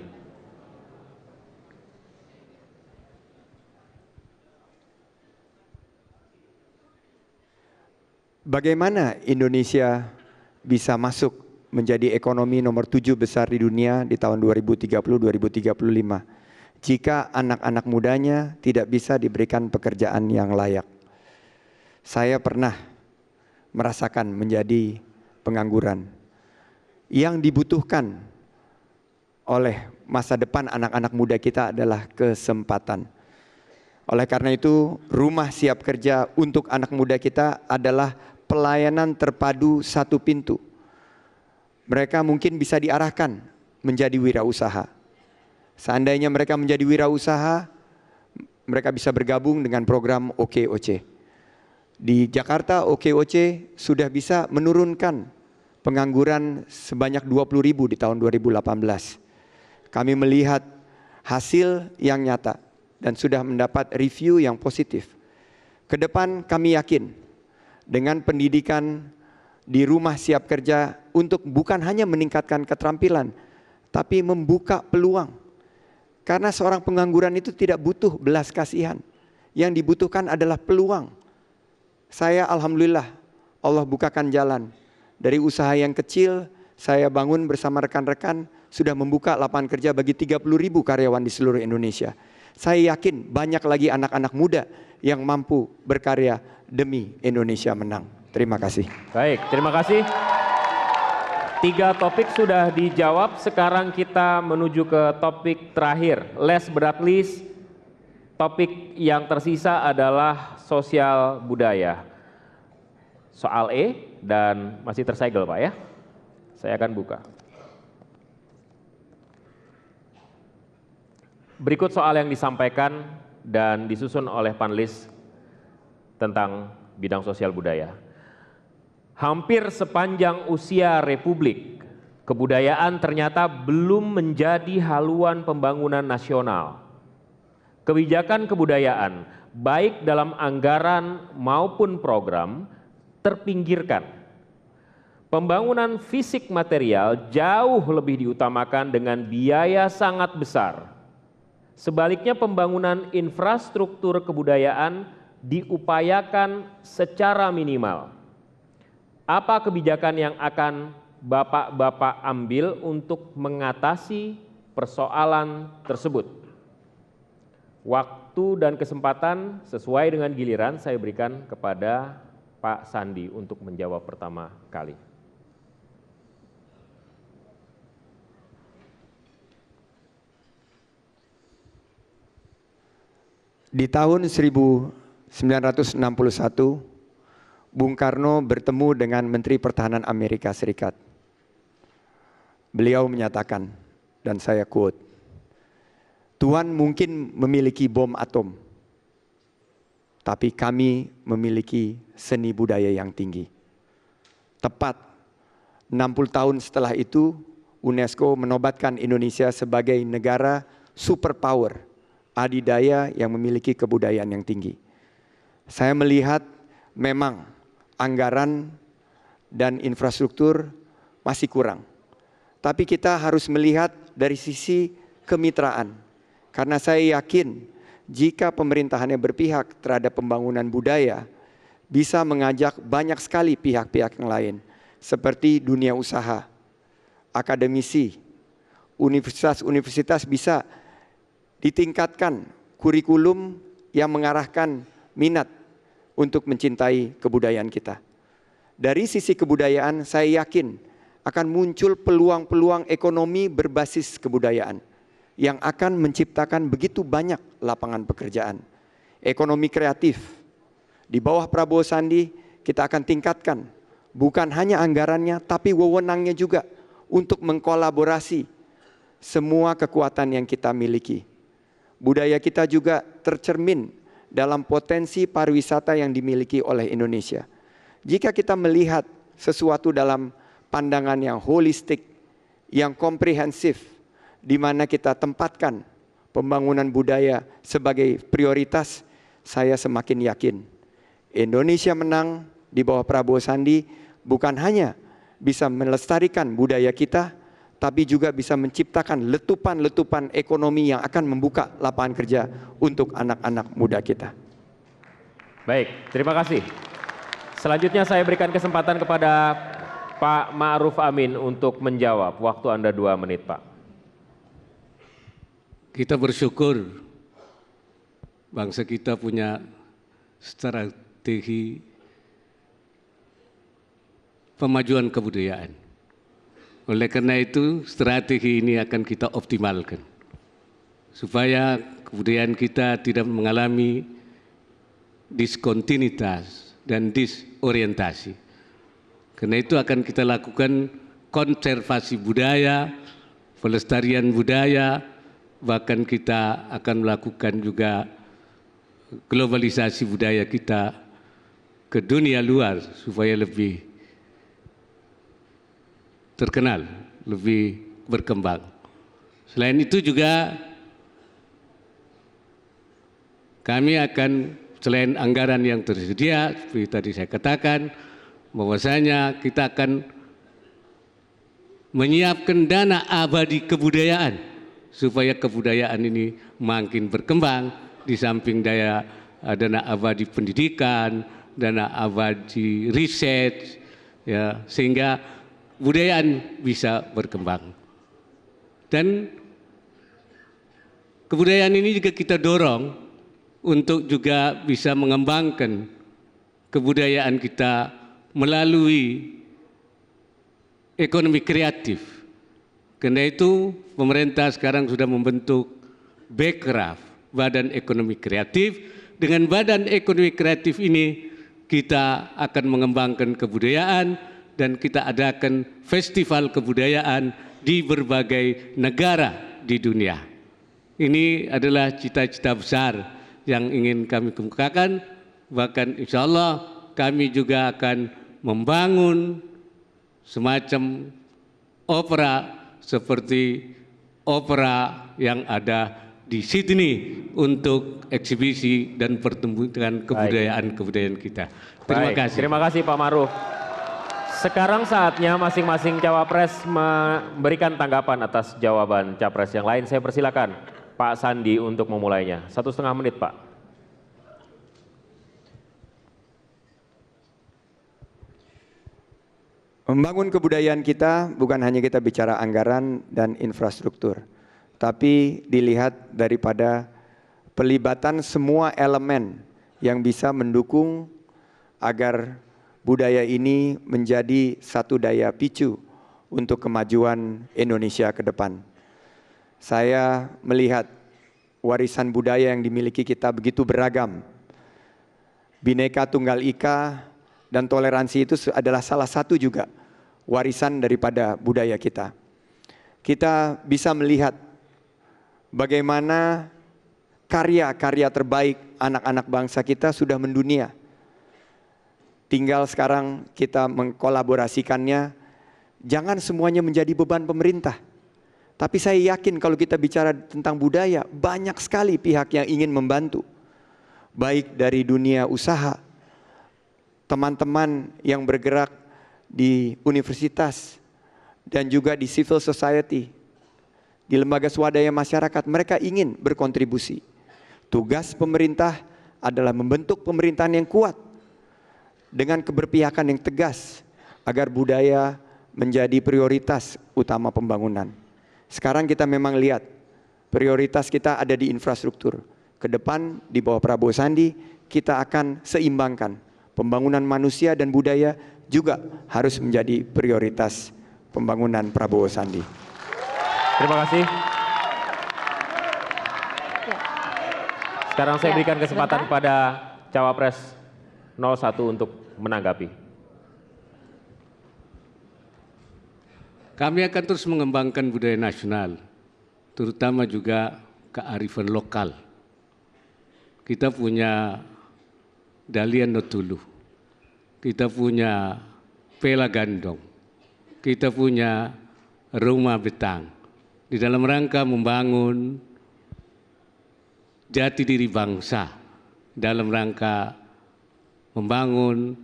bagaimana Indonesia bisa masuk menjadi ekonomi nomor 7 besar di dunia di tahun 2030-2035 jika anak-anak mudanya tidak bisa diberikan pekerjaan yang layak. Saya pernah merasakan menjadi pengangguran. Yang dibutuhkan oleh masa depan anak-anak muda kita adalah kesempatan. Oleh karena itu, rumah siap kerja untuk anak muda kita adalah pelayanan terpadu satu pintu. Mereka mungkin bisa diarahkan menjadi wirausaha. Seandainya mereka menjadi wirausaha, mereka bisa bergabung dengan program OKOC. Di Jakarta, OKOC sudah bisa menurunkan pengangguran sebanyak 20.000 di tahun 2018. Kami melihat hasil yang nyata dan sudah mendapat review yang positif. Kedepan kami yakin dengan pendidikan di rumah siap kerja untuk bukan hanya meningkatkan keterampilan, tapi membuka peluang. Karena seorang pengangguran itu tidak butuh belas kasihan. Yang dibutuhkan adalah peluang. Saya alhamdulillah Allah bukakan jalan. Dari usaha yang kecil saya bangun bersama rekan-rekan sudah membuka lapangan kerja bagi 30.000 karyawan di seluruh Indonesia. Saya yakin banyak lagi anak-anak muda yang mampu berkarya demi Indonesia menang. Terima kasih.
Baik, terima kasih. 3 topik sudah dijawab, sekarang kita menuju ke topik terakhir. Last but not least, topik yang tersisa adalah sosial budaya. Soal E dan masih tersegel Pak ya. Saya akan buka. Berikut soal yang disampaikan dan disusun oleh panelis tentang bidang sosial budaya. Hampir sepanjang usia Republik, kebudayaan ternyata belum menjadi haluan pembangunan nasional. Kebijakan kebudayaan, baik dalam anggaran maupun program, terpinggirkan. Pembangunan fisik material jauh lebih diutamakan dengan biaya sangat besar. Sebaliknya pembangunan infrastruktur kebudayaan diupayakan secara minimal. Apa kebijakan yang akan Bapak-bapak ambil untuk mengatasi persoalan tersebut? Waktu dan kesempatan sesuai dengan giliran saya berikan kepada Pak Sandi untuk menjawab pertama kali.
Di tahun 1961, Bung Karno bertemu dengan Menteri Pertahanan Amerika Serikat. Beliau menyatakan, dan saya quote, "Tuhan mungkin memiliki bom atom, tapi kami memiliki seni budaya yang tinggi." Tepat 60 tahun setelah itu, UNESCO menobatkan Indonesia sebagai negara superpower, adidaya yang memiliki kebudayaan yang tinggi. Saya melihat memang anggaran dan infrastruktur masih kurang. Tapi kita harus melihat dari sisi kemitraan. Karena saya yakin jika pemerintahannya berpihak terhadap pembangunan budaya, bisa mengajak banyak sekali pihak-pihak yang lain. Seperti dunia usaha, akademisi, universitas-universitas bisa ditingkatkan kurikulum yang mengarahkan minat untuk mencintai kebudayaan kita. Dari sisi kebudayaan saya yakin akan muncul peluang-peluang ekonomi berbasis kebudayaan yang akan menciptakan begitu banyak lapangan pekerjaan. Ekonomi kreatif, di bawah Prabowo Sandi kita akan tingkatkan bukan hanya anggarannya tapi wewenangnya juga untuk mengkolaborasi semua kekuatan yang kita miliki. Budaya kita juga tercermin dalam potensi pariwisata yang dimiliki oleh Indonesia. Jika kita melihat sesuatu dalam pandangan yang holistik, yang komprehensif, di mana kita tempatkan pembangunan budaya sebagai prioritas, saya semakin yakin Indonesia menang di bawah Prabowo Sandi bukan hanya bisa melestarikan budaya kita, tapi juga bisa menciptakan letupan-letupan ekonomi yang akan membuka lapangan kerja untuk anak-anak muda kita.
Baik, terima kasih. Selanjutnya saya berikan kesempatan kepada Pak Ma'ruf Amin untuk menjawab. Waktu Anda 2 menit, Pak.
Kita bersyukur bangsa kita punya strategi pemajuan kebudayaan. Oleh karena itu, strategi ini akan kita optimalkan supaya kebudayaan kita tidak mengalami diskontinuitas dan disorientasi. Karena itu akan kita lakukan konservasi budaya, pelestarian budaya, bahkan kita akan melakukan juga globalisasi budaya kita ke dunia luar supaya lebih terkenal, lebih berkembang. Selain itu juga kami akan selain anggaran yang tersedia, seperti tadi saya katakan, bahwasanya kita akan menyiapkan dana abadi kebudayaan supaya kebudayaan ini makin berkembang di samping dana abadi pendidikan, dana abadi riset, ya, sehingga kebudayaan bisa berkembang. Dan kebudayaan ini juga kita dorong untuk juga bisa mengembangkan kebudayaan kita melalui ekonomi kreatif. Karena itu pemerintah sekarang sudah membentuk Bekraf, Badan Ekonomi Kreatif. Dengan Badan Ekonomi Kreatif ini kita akan mengembangkan kebudayaan dan kita adakan festival kebudayaan di berbagai negara di dunia. Ini adalah cita-cita besar yang ingin kami kemukakan, bahkan insya Allah kami juga akan membangun semacam opera seperti opera yang ada di Sydney untuk eksibisi dan pertumbuhan kebudayaan kita. Terima kasih.
Terima kasih Pak Ma'ruf. Sekarang saatnya masing-masing cawapres memberikan tanggapan atas jawaban capres yang lain. Saya persilakan Pak Sandi untuk memulainya. 1,5 menit, Pak.
Membangun kebudayaan kita bukan hanya kita bicara anggaran dan infrastruktur, tapi dilihat daripada pelibatan semua elemen yang bisa mendukung agar budaya ini menjadi satu daya picu untuk kemajuan Indonesia ke depan. Saya melihat warisan budaya yang dimiliki kita begitu beragam. Bhinneka Tunggal Ika dan toleransi itu adalah salah satu juga warisan daripada budaya kita. Kita bisa melihat bagaimana karya-karya terbaik anak-anak bangsa kita sudah mendunia. Tinggal sekarang kita mengkolaborasikannya, jangan semuanya menjadi beban pemerintah. Tapi saya yakin kalau kita bicara tentang budaya, banyak sekali pihak yang ingin membantu. Baik dari dunia usaha, teman-teman yang bergerak di universitas, dan juga di civil society, di lembaga swadaya masyarakat, mereka ingin berkontribusi. Tugas pemerintah adalah membentuk pemerintahan yang kuat, dengan keberpihakan yang tegas, agar budaya menjadi prioritas utama pembangunan. Sekarang kita memang lihat prioritas kita ada di infrastruktur. Ke depan di bawah Prabowo Sandi kita akan seimbangkan. Pembangunan manusia dan budaya juga harus menjadi prioritas pembangunan Prabowo Sandi.
Terima kasih. Sekarang saya berikan kesempatan kepada Cawapres 01 untuk menanggapi.
Kami akan terus mengembangkan budaya nasional, terutama juga kearifan lokal. Kita punya Dalian Notulu, kita punya Pela Gandong, kita punya Rumah Betang. Di dalam rangka membangun jati diri bangsa, dalam rangka membangun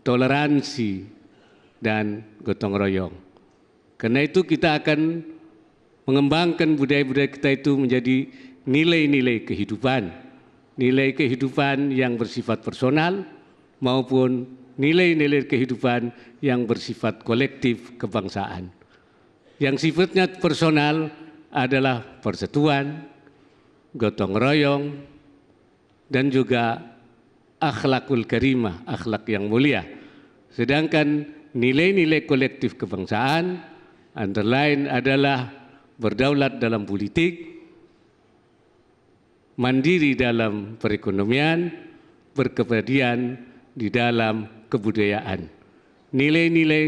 toleransi dan gotong royong. Karena itu kita akan mengembangkan budaya-budaya kita itu menjadi nilai-nilai kehidupan yang bersifat personal maupun nilai-nilai kehidupan yang bersifat kolektif kebangsaan. Yang sifatnya personal adalah persatuan, gotong royong, dan juga akhlakul karimah, akhlak yang mulia. Sedangkan nilai-nilai kolektif kebangsaan antara lain adalah berdaulat dalam politik, mandiri dalam perekonomian, berkepribadian di dalam kebudayaan. Nilai-nilai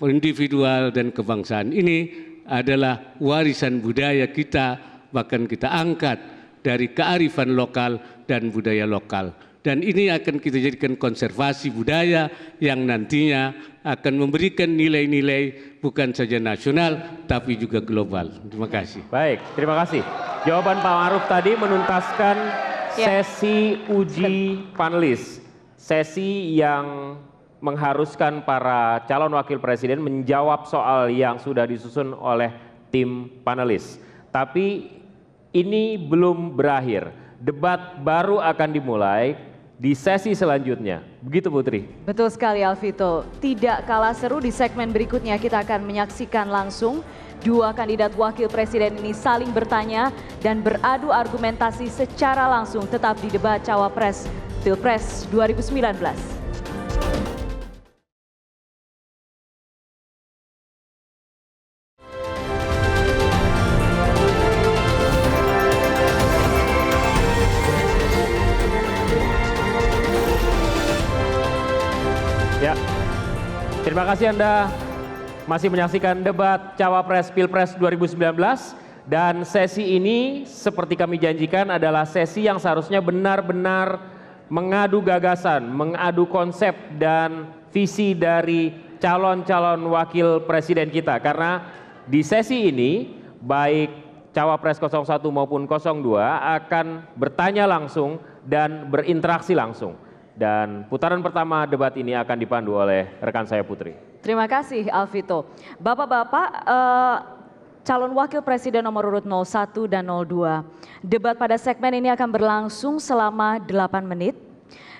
individual dan kebangsaan ini adalah warisan budaya kita, bahkan kita angkat dari kearifan lokal dan budaya lokal. Dan ini akan kita jadikan konservasi budaya yang nantinya akan memberikan nilai-nilai bukan saja nasional tapi juga global. Terima kasih.
Baik, terima kasih. Jawaban Pak Ma'ruf tadi menuntaskan sesi uji panelis. Sesi yang mengharuskan para calon wakil presiden menjawab soal yang sudah disusun oleh tim panelis. Tapi ini belum berakhir. Debat baru akan dimulai di sesi selanjutnya. Begitu Putri?
Betul sekali Alvito. Tidak kalah seru di segmen berikutnya kita akan menyaksikan langsung dua kandidat wakil presiden ini saling bertanya dan beradu argumentasi secara langsung tetap di debat Cawapres Pilpres 2019.
Ya, terima kasih Anda masih menyaksikan debat Cawapres Pilpres 2019 dan sesi ini seperti kami janjikan adalah sesi yang seharusnya benar-benar mengadu gagasan, mengadu konsep dan visi dari calon-calon wakil presiden kita karena di sesi ini baik Cawapres 01 maupun 02 akan bertanya langsung dan berinteraksi langsung. Dan putaran pertama debat ini akan dipandu oleh rekan saya Putri.
Terima kasih Alvito. Bapak-bapak, calon wakil presiden nomor urut 01 dan 02. Debat pada segmen ini akan berlangsung selama 8 menit.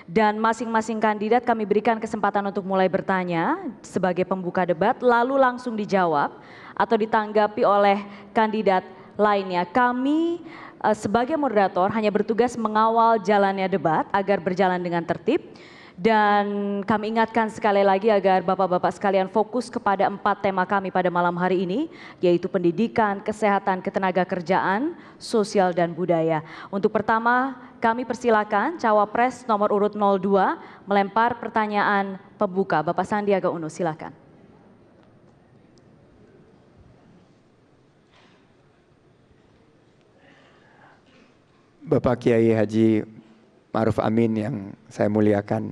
Dan masing-masing kandidat kami berikan kesempatan untuk mulai bertanya sebagai pembuka debat, lalu langsung dijawab atau ditanggapi oleh kandidat lainnya. Kami sebagai moderator hanya bertugas mengawal jalannya debat agar berjalan dengan tertib dan kami ingatkan sekali lagi agar bapak-bapak sekalian fokus kepada 4 tema kami pada malam hari ini yaitu pendidikan, kesehatan, ketenagakerjaan, sosial dan budaya. Untuk pertama kami persilakan Cawapres nomor urut 02 melempar pertanyaan pembuka. Bapak Sandiaga Uno silakan.
Bapak Kiai Haji Ma'ruf Amin yang saya muliakan.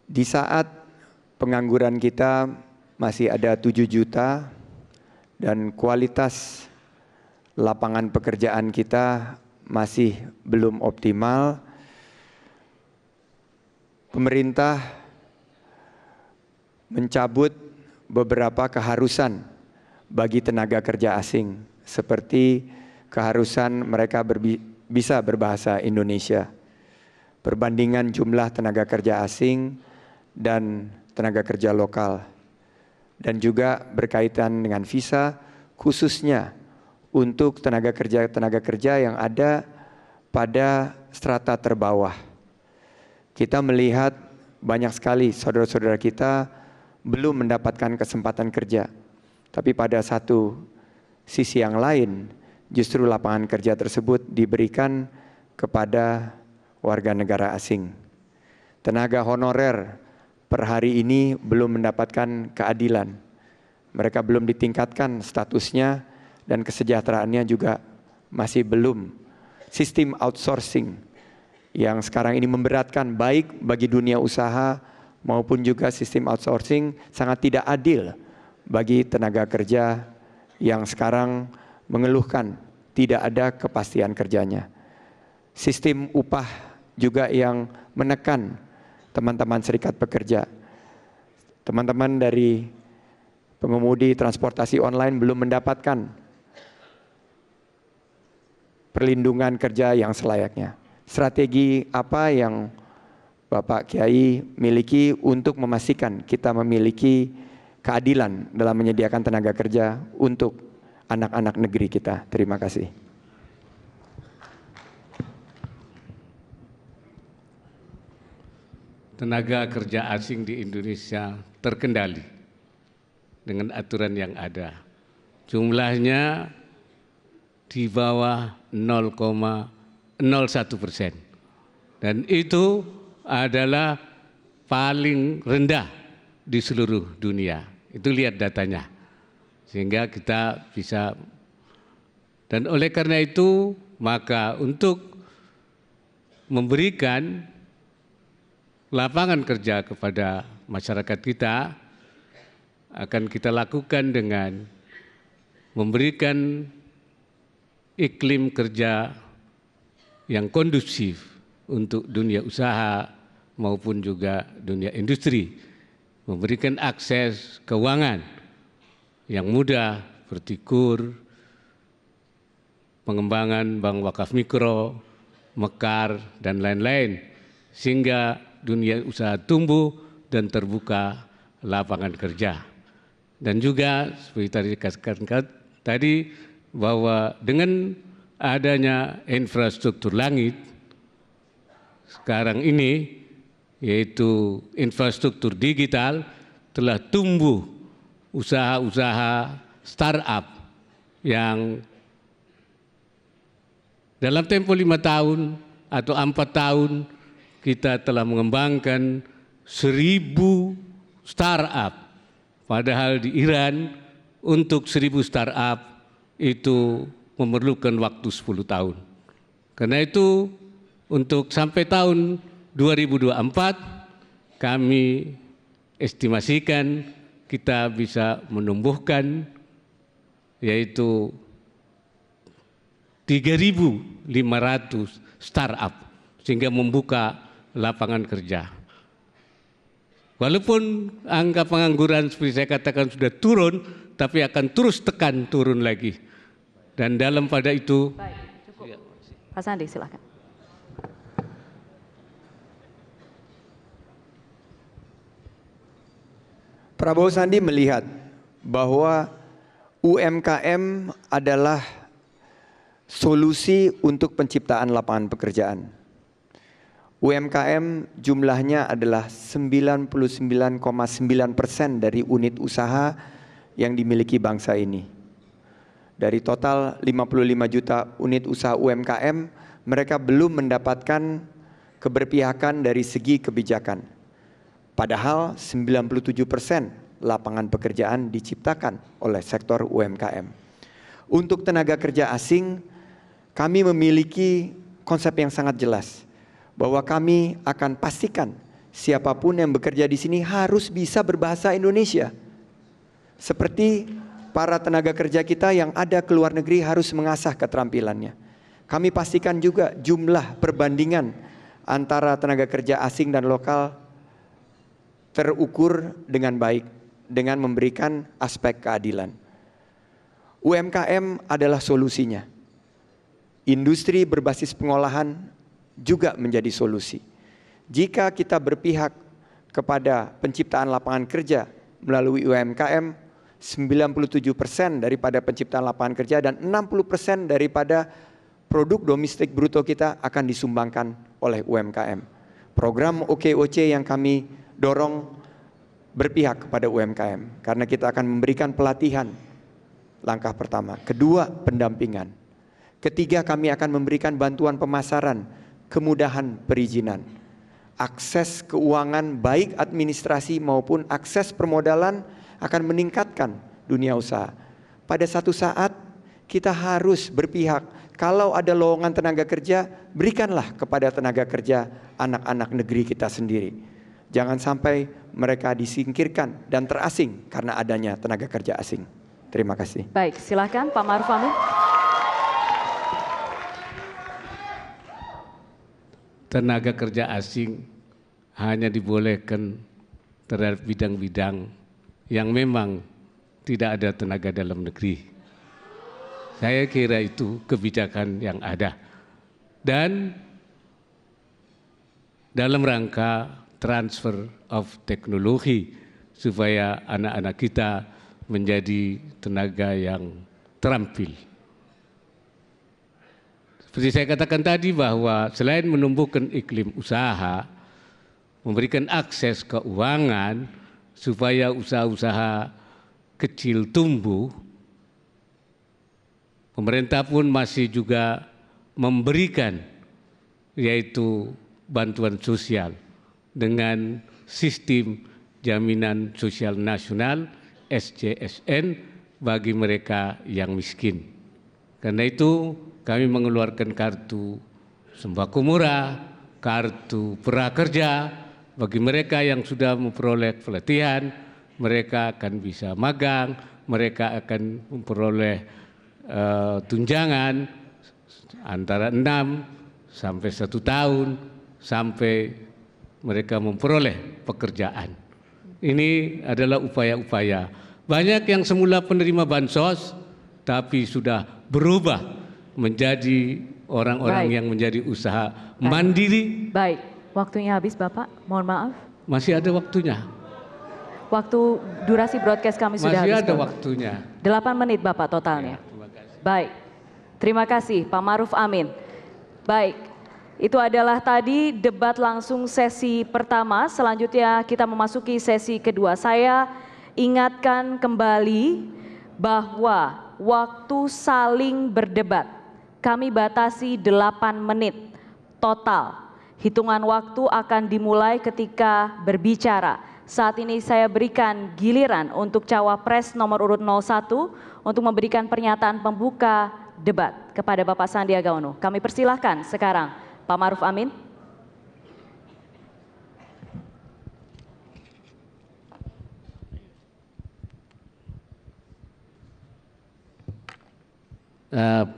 Di saat pengangguran kita masih ada 7 juta dan kualitas lapangan pekerjaan kita masih belum optimal, pemerintah mencabut beberapa keharusan bagi tenaga kerja asing seperti keharusan mereka bisa berbahasa Indonesia, perbandingan jumlah tenaga kerja asing dan tenaga kerja lokal, dan juga berkaitan dengan visa khususnya untuk tenaga kerja yang ada pada strata terbawah. Kita melihat banyak sekali saudara-saudara kita belum mendapatkan kesempatan kerja, tapi pada satu sisi yang lain justru lapangan kerja tersebut diberikan kepada warga negara asing. Tenaga honorer per hari ini belum mendapatkan keadilan. Mereka belum ditingkatkan statusnya dan kesejahteraannya juga masih belum. Sistem outsourcing yang sekarang ini memberatkan baik bagi dunia usaha maupun juga sistem outsourcing sangat tidak adil bagi tenaga kerja yang sekarang mengeluhkan tidak ada kepastian kerjanya. Sistem upah juga yang menekan teman-teman serikat pekerja. Teman-teman dari pengemudi transportasi online belum mendapatkan perlindungan kerja yang selayaknya. Strategi apa yang Bapak Kiai miliki untuk memastikan kita memiliki keadilan dalam menyediakan tenaga kerja untuk anak-anak negeri kita. Terima kasih.
Tenaga kerja asing di Indonesia terkendali dengan aturan yang ada. Jumlahnya di bawah 0,01%. Dan itu adalah paling rendah di seluruh dunia. Itu lihat datanya. Sehingga kita bisa, dan oleh karena itu maka untuk memberikan lapangan kerja kepada masyarakat kita akan kita lakukan dengan memberikan iklim kerja yang kondusif untuk dunia usaha maupun juga dunia industri, memberikan akses keuangan yang mudah seperti KUR, pengembangan bank wakaf mikro, mekar, dan lain-lain, sehingga dunia usaha tumbuh dan terbuka lapangan kerja. Dan juga seperti tadi dikatakan tadi bahwa dengan adanya infrastruktur langit sekarang ini, yaitu infrastruktur digital, telah tumbuh usaha-usaha startup yang dalam tempo 5 tahun atau 4 tahun kita telah mengembangkan 1.000 startup. Padahal di Iran untuk 1.000 startup itu memerlukan waktu 10 tahun. Karena itu untuk sampai tahun 2024 kami estimasikan kita bisa menumbuhkan yaitu 3.500 startup sehingga membuka lapangan kerja. Walaupun angka pengangguran seperti saya katakan sudah turun, tapi akan terus tekan turun lagi. Dan dalam pada itu,
baik, cukup. Pak Sandi, silakan.
Prabowo Sandi melihat bahwa UMKM adalah solusi untuk penciptaan lapangan pekerjaan. UMKM jumlahnya adalah 99,9% dari unit usaha yang dimiliki bangsa ini. Dari total 55 juta unit usaha UMKM, mereka belum mendapatkan keberpihakan dari segi kebijakan. Padahal 97% lapangan pekerjaan diciptakan oleh sektor UMKM. Untuk tenaga kerja asing, kami memiliki konsep yang sangat jelas bahwa kami akan pastikan siapapun yang bekerja di sini harus bisa berbahasa Indonesia. Seperti para tenaga kerja kita yang ada ke luar negeri harus mengasah keterampilannya. Kami pastikan juga jumlah perbandingan antara tenaga kerja asing dan lokal terukur dengan baik dengan memberikan aspek keadilan. UMKM adalah solusinya. Industri berbasis pengolahan juga menjadi solusi. Jika kita berpihak kepada penciptaan lapangan kerja melalui UMKM, 97% daripada penciptaan lapangan kerja dan 60% daripada produk domestik bruto kita akan disumbangkan oleh UMKM. Program OKOC yang kami dorong berpihak kepada UMKM karena kita akan memberikan pelatihan langkah pertama, kedua pendampingan, ketiga kami akan memberikan bantuan pemasaran, kemudahan perizinan, akses keuangan baik administrasi maupun akses permodalan akan meningkatkan dunia usaha. Pada satu saat kita harus berpihak, kalau ada lowongan tenaga kerja berikanlah kepada tenaga kerja anak-anak negeri kita sendiri. Jangan sampai mereka disingkirkan dan terasing karena adanya tenaga kerja asing. Terima kasih.
Baik, silakan Pak Ma'ruf Amin.
tenaga kerja asing hanya dibolehkan terhadap bidang-bidang yang memang tidak ada tenaga dalam negeri. Saya kira itu kebijakan yang ada. Dan dalam rangka transfer of teknologi supaya anak-anak kita menjadi tenaga yang terampil. Seperti saya katakan tadi bahwa selain menumbuhkan iklim usaha, memberikan akses keuangan supaya usaha-usaha kecil tumbuh, pemerintah pun masih juga memberikan yaitu bantuan sosial dengan sistem jaminan sosial nasional SJSN bagi mereka yang miskin. Karena itu kami mengeluarkan kartu sembako murah, kartu prakerja bagi mereka yang sudah memperoleh pelatihan, mereka akan bisa magang, mereka akan memperoleh tunjangan antara 6 sampai 1 tahun sampai mereka memperoleh pekerjaan. Ini adalah upaya-upaya. Banyak yang semula penerima bansos tapi sudah berubah menjadi orang-orang yang menjadi usaha mandiri.
Baik, waktunya habis Bapak, mohon maaf.
Masih ada waktunya.
Waktu durasi broadcast kami sudah
Masih
habis.
ada waktunya.
8 menit Bapak totalnya.
Terima kasih.
Baik, terima kasih Pak Maruf Amin. Baik, itu adalah tadi debat langsung sesi pertama. Selanjutnya kita memasuki sesi kedua. Saya ingatkan kembali bahwa waktu saling berdebat kami batasi 8 menit total. Hitungan waktu akan dimulai ketika berbicara. Saat ini saya berikan giliran untuk cawapres nomor urut 01 untuk memberikan pernyataan pembuka debat kepada Bapak Sandiaga Uno. Kami persilahkan sekarang Pak Maruf Amin.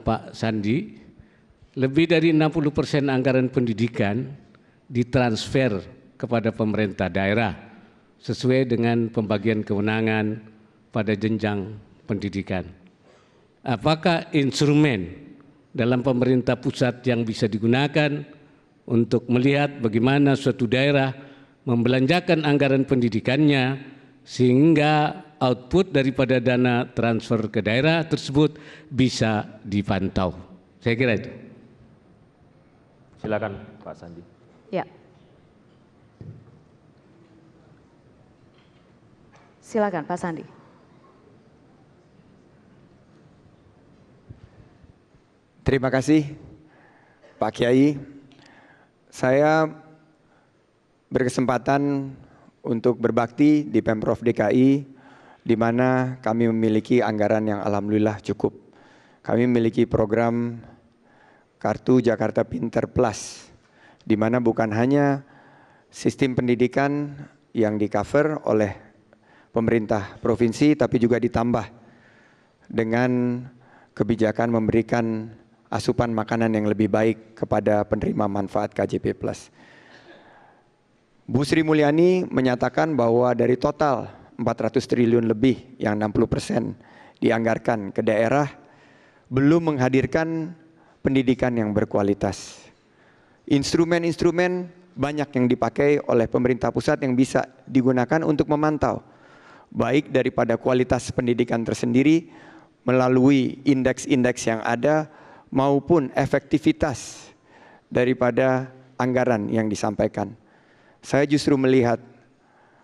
Pak Sandi, lebih dari 60% anggaran pendidikan ditransfer kepada pemerintah daerah sesuai dengan pembagian kewenangan pada jenjang pendidikan. Apakah instrumen dalam pemerintah pusat yang bisa digunakan untuk melihat bagaimana suatu daerah membelanjakan anggaran pendidikannya sehingga output daripada dana transfer ke daerah tersebut bisa dipantau? Saya kira itu.
Silakan Pak Sandi.
Ya. Silakan Pak Sandi.
Terima kasih Pak Kiai. Saya berkesempatan untuk berbakti di Pemprov DKI di mana kami memiliki anggaran yang alhamdulillah cukup. Kami memiliki program Kartu Jakarta Pinter Plus di mana bukan hanya sistem pendidikan yang di-cover oleh pemerintah provinsi tapi juga ditambah dengan kebijakan memberikan asupan makanan yang lebih baik kepada penerima manfaat KJP Plus. Bu Sri Mulyani menyatakan bahwa dari total 400 triliun lebih yang 60% dianggarkan ke daerah belum menghadirkan pendidikan yang berkualitas. Instrumen-instrumen banyak yang dipakai oleh pemerintah pusat yang bisa digunakan untuk memantau baik daripada kualitas pendidikan tersendiri melalui indeks-indeks yang ada maupun efektivitas daripada anggaran yang disampaikan. Saya justru melihat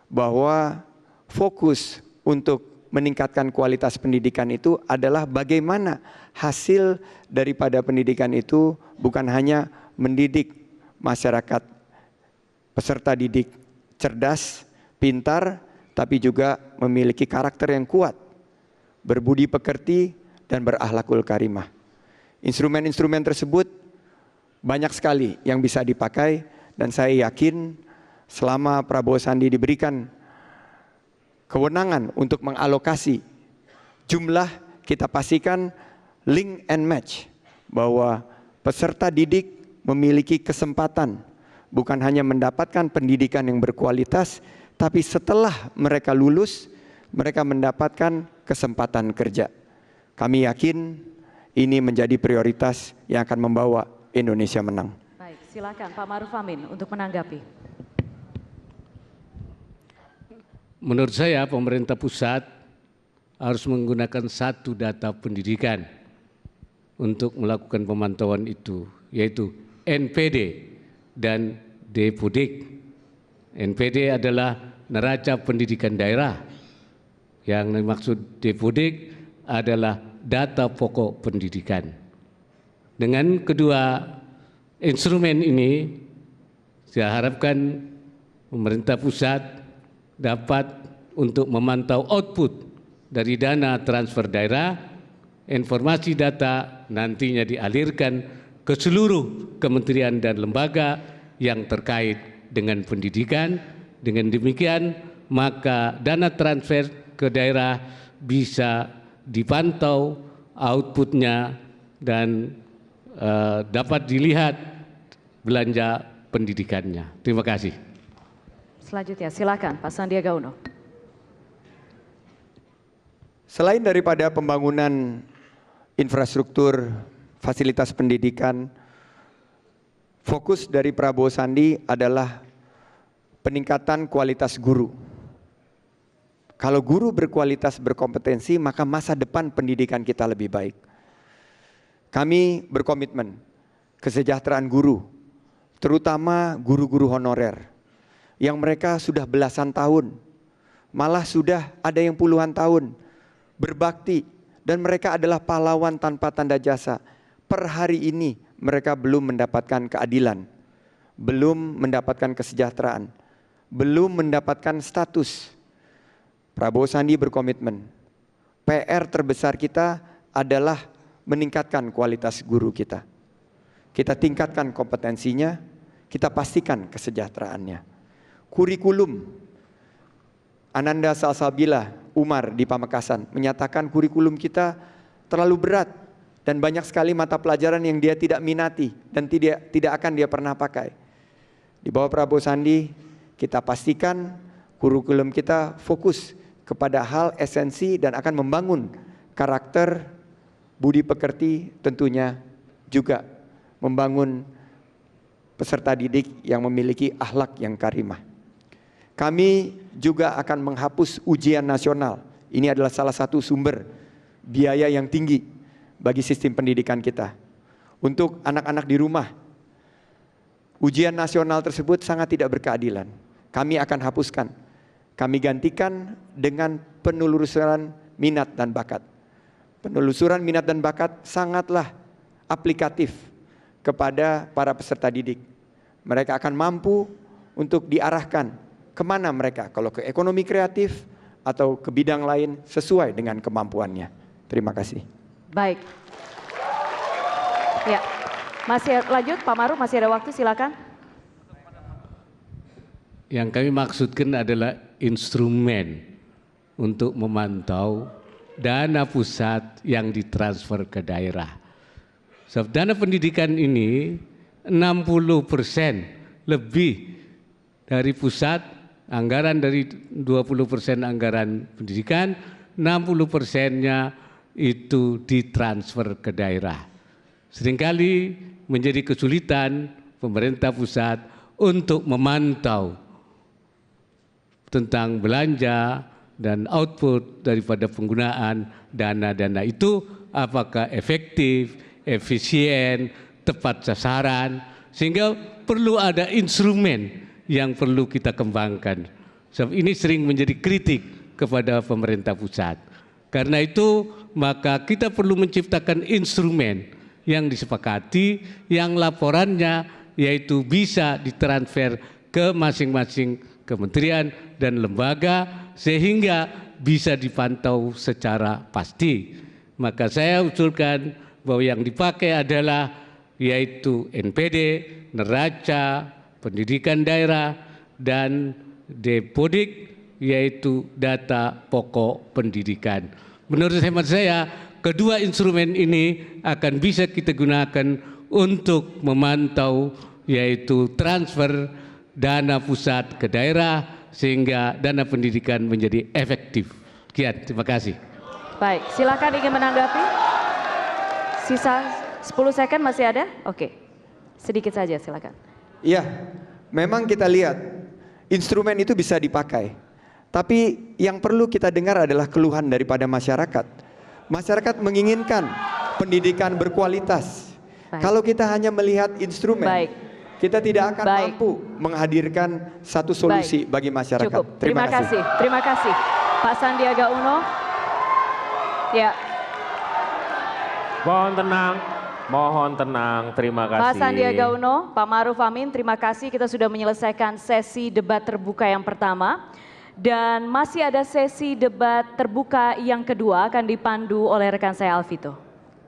bahwa fokus untuk meningkatkan kualitas pendidikan itu adalah bagaimana hasil daripada pendidikan itu bukan hanya mendidik masyarakat peserta didik cerdas, pintar, tapi juga memiliki karakter yang kuat, berbudi pekerti, dan berakhlakul karimah. Instrumen-instrumen tersebut banyak sekali yang bisa dipakai dan saya yakin selama Prabowo Sandi diberikan kewenangan untuk mengalokasi jumlah, kita pastikan link and match bahwa peserta didik memiliki kesempatan bukan hanya mendapatkan pendidikan yang berkualitas, tapi setelah mereka lulus, mereka mendapatkan kesempatan kerja. Kami yakin ini menjadi prioritas yang akan membawa Indonesia menang.
Baik, Silakan Pak Maruf Amin untuk menanggapi.
Menurut saya pemerintah pusat harus menggunakan satu data pendidikan untuk melakukan pemantauan itu, yaitu NPD dan Depodik. NPD adalah neraca pendidikan daerah, yang dimaksud Depodik adalah data pokok pendidikan. Dengan kedua instrumen ini, saya harapkan pemerintah pusat dapat untuk memantau output dari dana transfer daerah. Informasi data nantinya dialirkan ke seluruh kementerian dan lembaga yang terkait dengan pendidikan. Dengan demikian, maka dana transfer ke daerah bisa dipantau outputnya dan dapat dilihat belanja pendidikannya. Terima kasih.
Selanjutnya silakan Pak Sandiaga Uno.
Selain daripada pembangunan infrastruktur fasilitas pendidikan, fokus dari Prabowo Sandi adalah peningkatan kualitas guru. Kalau guru berkualitas, berkompetensi, maka masa depan pendidikan kita lebih baik. Kami berkomitmen kesejahteraan guru, terutama guru-guru honorer, yang mereka sudah belasan tahun, malah sudah ada yang puluhan tahun berbakti, dan mereka adalah pahlawan tanpa tanda jasa. Per hari ini mereka belum mendapatkan keadilan, belum mendapatkan kesejahteraan, belum mendapatkan status. Prabowo Sandi berkomitmen, PR terbesar kita adalah meningkatkan kualitas guru kita. Kita tingkatkan kompetensinya, kita pastikan kesejahteraannya. Kurikulum, Ananda Salsabila Umar di Pamekasan menyatakan kurikulum kita terlalu berat dan banyak sekali mata pelajaran yang dia tidak minati dan tidak akan dia pernah pakai. Di bawah Prabowo Sandi, kita pastikan kurikulum kita fokus kepada hal esensi dan akan membangun karakter, budi pekerti, tentunya juga membangun peserta didik yang memiliki akhlak yang karimah. Kami juga akan menghapus ujian nasional. Ini adalah salah satu sumber biaya yang tinggi bagi sistem pendidikan kita. Untuk anak-anak di rumah, ujian nasional tersebut sangat tidak berkeadilan. Kami akan hapuskan. Kami gantikan dengan penelusuran minat dan bakat. Penelusuran minat dan bakat sangatlah aplikatif kepada para peserta didik. Mereka akan mampu untuk diarahkan kemana mereka, kalau ke ekonomi kreatif atau ke bidang lain sesuai dengan kemampuannya. Terima kasih.
Baik. Ya, masih lanjut Pak Maruf, masih ada waktu, silakan.
Yang kami maksudkan adalah instrumen untuk memantau dana pusat yang ditransfer ke daerah. Sebab dana pendidikan ini 60% lebih dari pusat, anggaran dari 20% anggaran pendidikan, 60%-nya itu ditransfer ke daerah. Seringkali menjadi kesulitan pemerintah pusat untuk memantau tentang belanja dan output daripada penggunaan dana-dana itu, apakah efektif, efisien, tepat sasaran, sehingga perlu ada instrumen yang perlu kita kembangkan. Sebab ini sering menjadi kritik kepada pemerintah pusat. Karena itu maka kita perlu menciptakan instrumen yang disepakati, yang laporannya yaitu bisa ditransfer ke masing-masing kementerian dan lembaga sehingga bisa dipantau secara pasti. Maka saya usulkan bahwa yang dipakai adalah yaitu NPD, neraca pendidikan daerah, dan Depodik, yaitu data pokok pendidikan. Menurut hemat saya, kedua instrumen ini akan bisa kita gunakan untuk memantau yaitu transfer dana pusat ke daerah sehingga dana pendidikan menjadi efektif. Sekian, terima kasih.
Baik, silakan ingin menanggapi. Sisa 10 second masih ada? Oke. Sedikit saja, silakan.
Iya, memang kita lihat instrumen itu bisa dipakai. Tapi yang perlu kita dengar adalah keluhan daripada masyarakat. Masyarakat menginginkan pendidikan berkualitas.
Baik.
Kalau kita hanya melihat instrumen,
Baik.
kita tidak akan
Baik.
mampu menghadirkan satu solusi bagi masyarakat.
Cukup. Terima kasih. Terima kasih. Pak Sandiaga Uno. Ya,
Mohon tenang, terima kasih.
Pak Sandiaga Uno, Pak Ma'ruf Amin, terima kasih. Kita sudah menyelesaikan sesi debat terbuka yang pertama. Dan masih ada sesi debat terbuka yang kedua akan dipandu oleh rekan saya Alvito.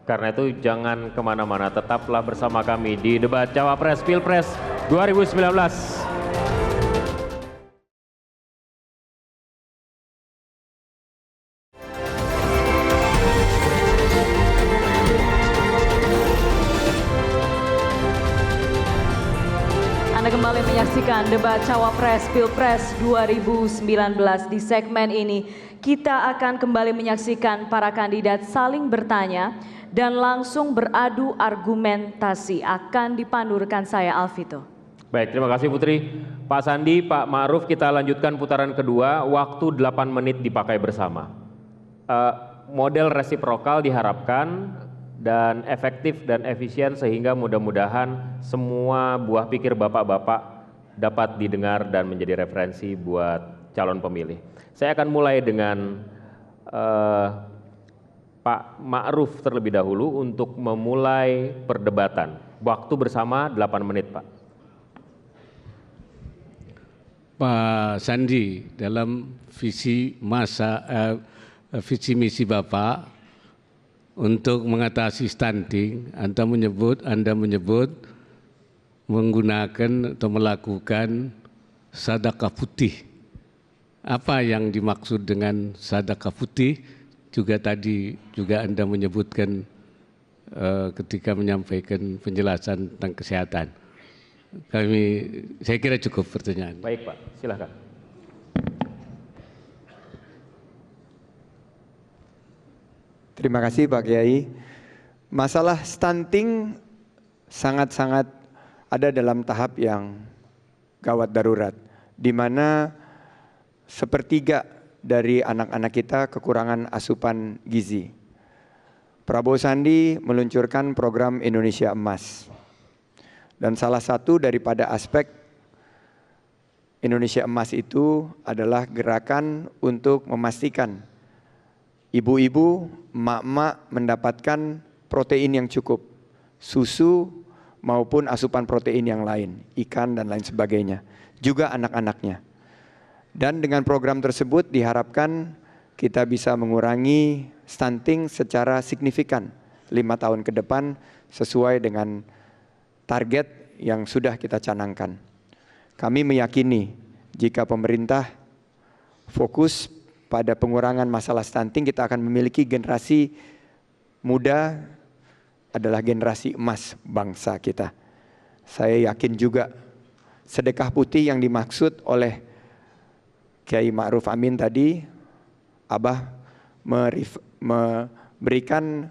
Karena itu jangan kemana-mana, tetaplah bersama kami di debat Cawapres Pilpres 2019.
Anda kembali menyaksikan debat Cawapres Pilpres 2019. Di segmen ini kita akan kembali menyaksikan para kandidat saling bertanya dan langsung beradu argumentasi. Akan dipandu rekan saya Alvito.
Baik, terima kasih Putri. Pak Sandi, Pak Ma'ruf, kita lanjutkan putaran kedua, waktu 8 menit dipakai bersama. Model resiprokal diharapkan dan efektif dan efisien sehingga mudah-mudahan semua buah pikir bapak-bapak dapat didengar dan menjadi referensi buat calon pemilih. Saya akan mulai dengan Pak Ma'ruf terlebih dahulu untuk memulai perdebatan. Waktu bersama 8 menit, Pak.
Pak Sandi, dalam visi misi Bapak untuk mengatasi stunting, Anda menyebut menggunakan atau melakukan sedekah putih. Apa yang dimaksud dengan sedekah putih? Juga tadi Anda menyebutkan ketika menyampaikan penjelasan tentang kesehatan. Saya kira cukup pertanyaan.
Baik Pak, silakan.
Terima kasih Pak Kiai. Masalah stunting sangat-sangat ada dalam tahap yang gawat darurat, di mana sepertiga dari anak-anak kita kekurangan asupan gizi. Prabowo Sandi meluncurkan program Indonesia Emas. Dan salah satu daripada aspek Indonesia Emas itu adalah gerakan untuk memastikan ibu-ibu, emak-emak mendapatkan protein yang cukup, susu maupun asupan protein yang lain, ikan dan lain sebagainya, juga anak-anaknya. Dan dengan program tersebut diharapkan kita bisa mengurangi stunting secara signifikan 5 tahun ke depan sesuai dengan target yang sudah kita canangkan. Kami meyakini jika pemerintah fokus pada pengurangan masalah stunting, kita akan memiliki generasi muda adalah generasi emas bangsa kita. Saya yakin juga sedekah putih yang dimaksud oleh Kiai Ma'ruf Amin tadi, Abah memberikan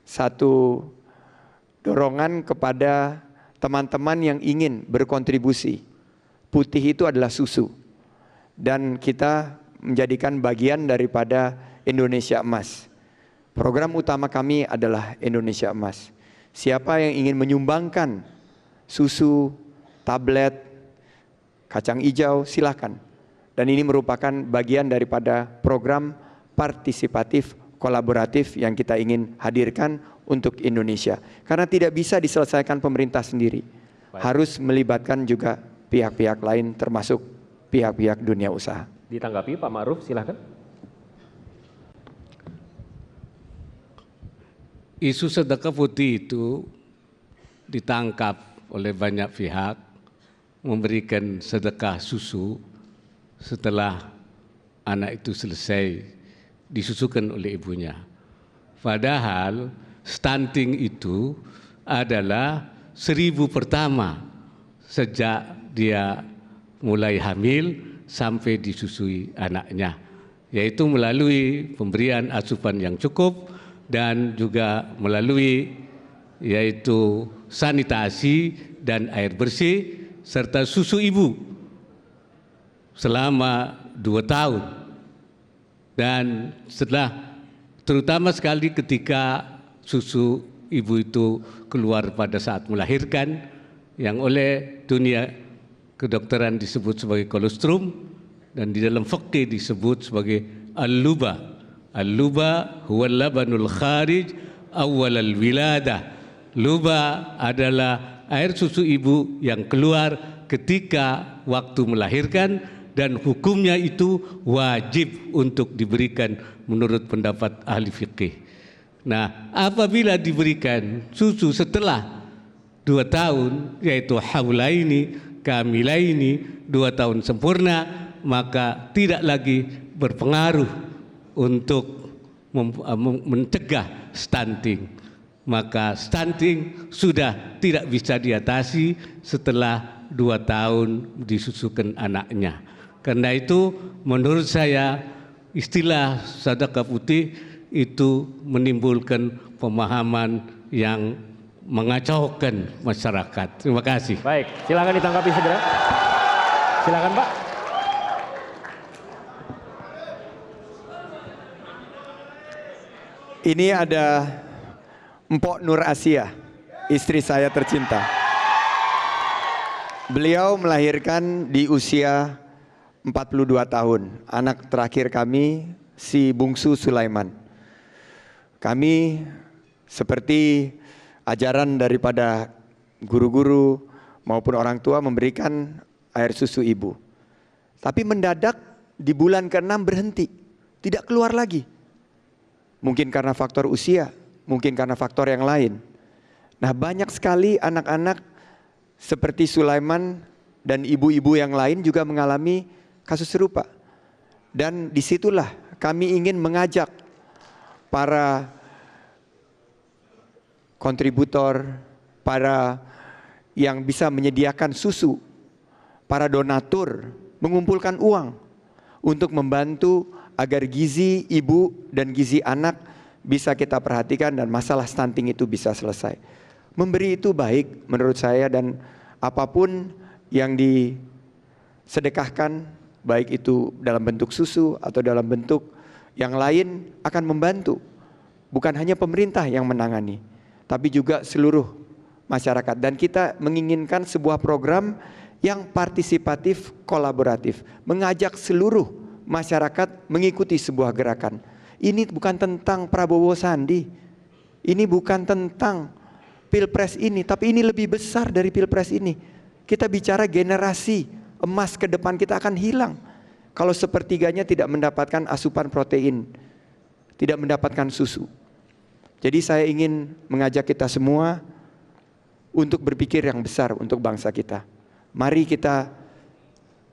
satu dorongan kepada teman-teman yang ingin berkontribusi. Putih itu adalah susu. Dan kita menjadikan bagian daripada Indonesia Emas. Program utama kami adalah Indonesia Emas. Siapa yang ingin menyumbangkan susu, tablet, kacang hijau, silakan. Dan ini merupakan bagian daripada program partisipatif kolaboratif yang kita ingin hadirkan untuk Indonesia. Karena tidak bisa diselesaikan pemerintah sendiri. Harus melibatkan juga pihak-pihak lain termasuk pihak-pihak dunia usaha.
Ditanggapi Pak Ma'ruf, silakan.
Isu sedekah putih itu ditangkap oleh banyak pihak memberikan sedekah susu setelah anak itu selesai disusukan oleh ibunya. Padahal stunting itu adalah 1000 pertama sejak dia mulai hamil sampai disusui anaknya, yaitu melalui pemberian asupan yang cukup dan juga melalui yaitu sanitasi dan air bersih serta susu ibu selama 2 tahun. Dan setelah terutama sekali ketika susu ibu itu keluar pada saat melahirkan, yang oleh dunia kedokteran disebut sebagai kolostrum dan di dalam fikih disebut sebagai al-luba. Al-luba huwa labanul kharij awal al-wiladah. Luba adalah air susu ibu yang keluar ketika waktu melahirkan dan hukumnya itu wajib untuk diberikan menurut pendapat ahli fikih. Nah, apabila diberikan susu setelah 2 tahun, yaitu haulaini, kamilaini, 2 tahun sempurna, maka tidak lagi berpengaruh untuk mencegah stunting. Maka stunting sudah tidak bisa diatasi setelah 2 tahun disusukan anaknya. Karena itu menurut saya istilah sedekah putih itu menimbulkan pemahaman yang mengacaukan masyarakat. Terima kasih.
Baik, silakan ditanggapi segera. Silakan Pak.
Ini ada Mpok Nur Asia, istri saya tercinta. Beliau melahirkan di usia 42 tahun. Anak terakhir kami si bungsu Sulaiman. Kami seperti ajaran daripada guru-guru maupun orang tua memberikan air susu ibu. Tapi mendadak di bulan ke-6 berhenti, tidak keluar lagi. Mungkin karena faktor usia, mungkin karena faktor yang lain. Nah, banyak sekali anak-anak seperti Sulaiman dan ibu-ibu yang lain juga mengalami kasus serupa. Dan disitulah kami ingin mengajak para kontributor, para yang bisa menyediakan susu, para donatur, mengumpulkan uang untuk membantu agar gizi ibu dan gizi anak bisa kita perhatikan dan masalah stunting itu bisa selesai. Memberi itu baik menurut saya, dan apapun yang disedekahkan, baik itu dalam bentuk susu atau dalam bentuk yang lain, akan membantu. Bukan hanya pemerintah yang menangani, tapi juga seluruh masyarakat. Dan kita menginginkan sebuah program yang partisipatif, kolaboratif, mengajak seluruh masyarakat mengikuti sebuah gerakan. Ini bukan tentang Prabowo Sandi, ini bukan tentang Pilpres ini, tapi ini lebih besar dari Pilpres ini. Kita bicara generasi emas ke depan kita akan hilang kalau sepertiganya tidak mendapatkan asupan protein, tidak mendapatkan susu. Jadi saya ingin mengajak kita semua untuk berpikir yang besar untuk bangsa kita. Mari kita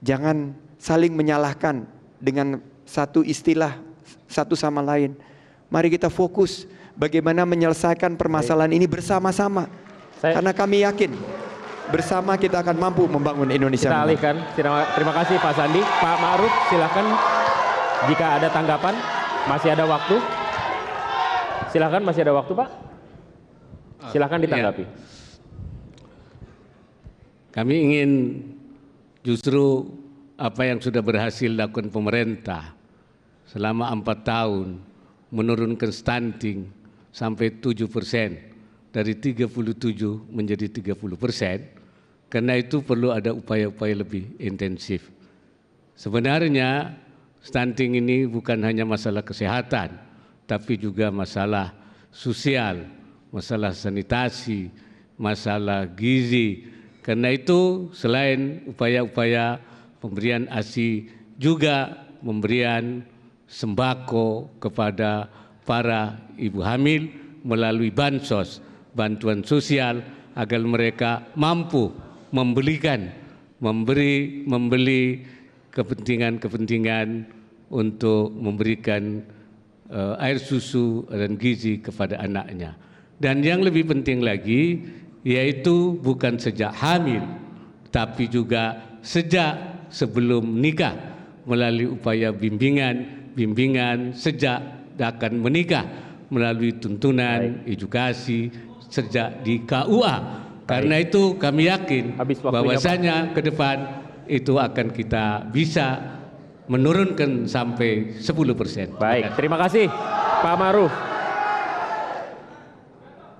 jangan saling menyalahkan dengan satu istilah satu sama lain. Mari kita fokus bagaimana menyelesaikan permasalahan ini bersama-sama. Karena kami yakin bersama kita akan mampu membangun Indonesia.
Kita alihkan. Terima kasih Pak Sandi. Pak Ma'ruf, silakan jika ada tanggapan. Masih ada waktu. Silakan, masih ada waktu Pak. Silakan ditanggapi.
Ya. Kami ingin justru apa yang sudah berhasil dilakukan pemerintah selama 4 tahun, menurunkan stunting sampai 7%, dari 37 menjadi 30%, karena itu perlu ada upaya-upaya lebih intensif. Sebenarnya stunting ini bukan hanya masalah kesehatan, tapi juga masalah sosial, masalah sanitasi, masalah gizi. Karena itu selain upaya-upaya pemberian ASI, juga pemberian sembako kepada para ibu hamil melalui bansos, bantuan sosial, agar mereka mampu membeli kepentingan untuk memberikan air susu dan gizi kepada anaknya. Dan yang lebih penting lagi, yaitu bukan sejak hamil, tapi juga sejak sebelum nikah, melalui upaya bimbingan sejak akan menikah, melalui tuntunan edukasi sejak di KUA, Karena itu kami yakin
Habis waktunya,
bahwasanya ke depan itu akan kita bisa menurunkan sampai 10%.
Baik, terima kasih Pak Ma'ruf.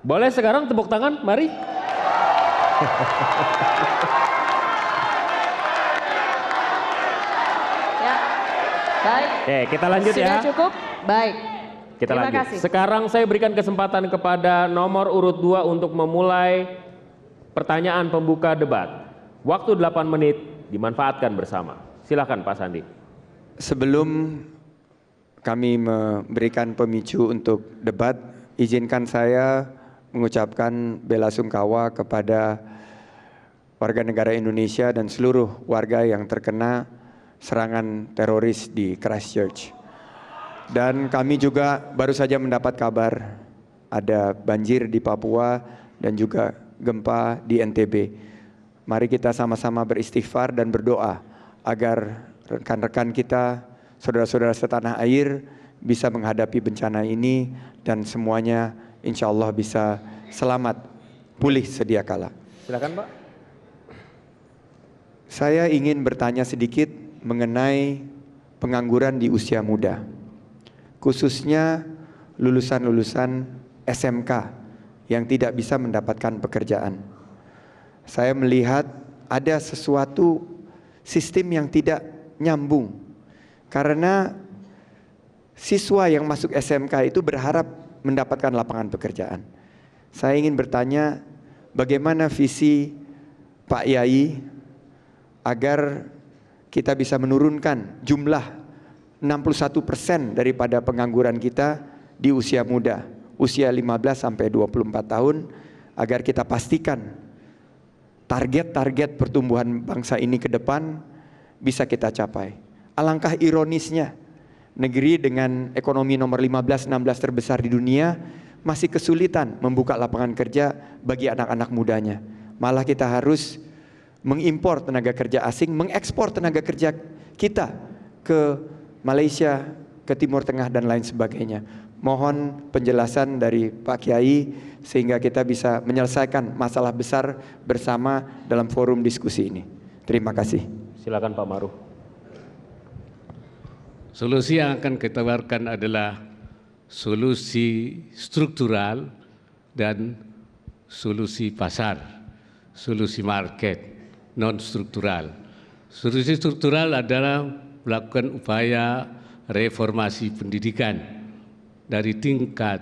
Boleh sekarang tepuk tangan, mari.
Ya, baik.
Oke, kita lanjut
Sudah
ya.
cukup? Baik.
Kita
Terima
lanjut.
kasih.
Sekarang saya berikan kesempatan kepada nomor urut 2 untuk memulai pertanyaan pembuka debat. Waktu 8 menit dimanfaatkan bersama. Silakan Pak Sandi.
Sebelum kami memberikan pemicu untuk debat, izinkan saya mengucapkan bela sungkawa kepada warga negara Indonesia dan seluruh warga yang terkena serangan teroris di Christchurch. Dan kami juga baru saja mendapat kabar ada banjir di Papua dan juga gempa di NTB. Mari kita sama-sama beristighfar dan berdoa agar rekan-rekan kita, saudara-saudara setanah air bisa menghadapi bencana ini dan semuanya insya Allah bisa selamat pulih sedia kala.
Silakan Pak.
Saya ingin bertanya sedikit mengenai pengangguran di usia muda, khususnya lulusan-lulusan SMK yang tidak bisa mendapatkan pekerjaan. Saya melihat ada sesuatu sistem yang tidak nyambung, karena siswa yang masuk SMK itu berharap mendapatkan lapangan pekerjaan. Saya ingin bertanya, bagaimana visi Pak Yai agar kita bisa menurunkan jumlah 61% daripada pengangguran kita di usia muda, usia 15 sampai 24 tahun, agar kita pastikan target-target pertumbuhan bangsa ini ke depan bisa kita capai. Alangkah ironisnya, negeri dengan ekonomi nomor 15-16 terbesar di dunia masih kesulitan membuka lapangan kerja bagi anak-anak mudanya. Malah kita harus mengimpor tenaga kerja asing, mengekspor tenaga kerja kita ke Malaysia, ke Timur Tengah dan lain sebagainya. Mohon penjelasan dari Pak Kiai sehingga kita bisa menyelesaikan masalah besar bersama dalam forum diskusi ini. Terima kasih.
Silakan Pak Ma'ruf.
Solusi yang akan kita tawarkan adalah solusi struktural dan solusi pasar, solusi market, non struktural. Solusi struktural adalah melakukan upaya reformasi pendidikan dari tingkat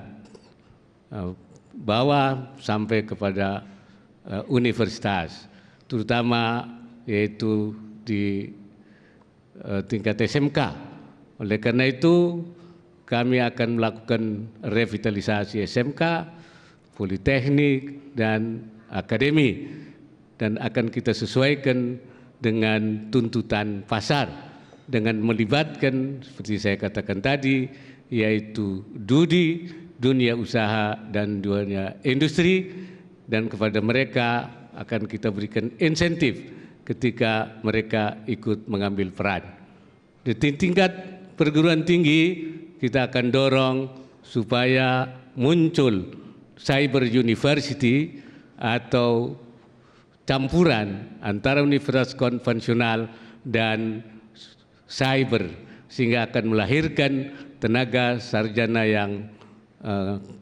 bawah sampai kepada universitas, terutama yaitu di tingkat SMK. Oleh karena itu kami akan melakukan revitalisasi SMK, politeknik dan akademi, dan akan kita sesuaikan dengan tuntutan pasar dengan melibatkan seperti saya katakan tadi, yaitu dunia usaha dan dunia industri, dan kepada mereka akan kita berikan insentif ketika mereka ikut mengambil peran. Di tingkat perguruan tinggi kita akan dorong supaya muncul cyber university atau campuran antara universitas konvensional dan cyber, sehingga akan melahirkan tenaga sarjana yang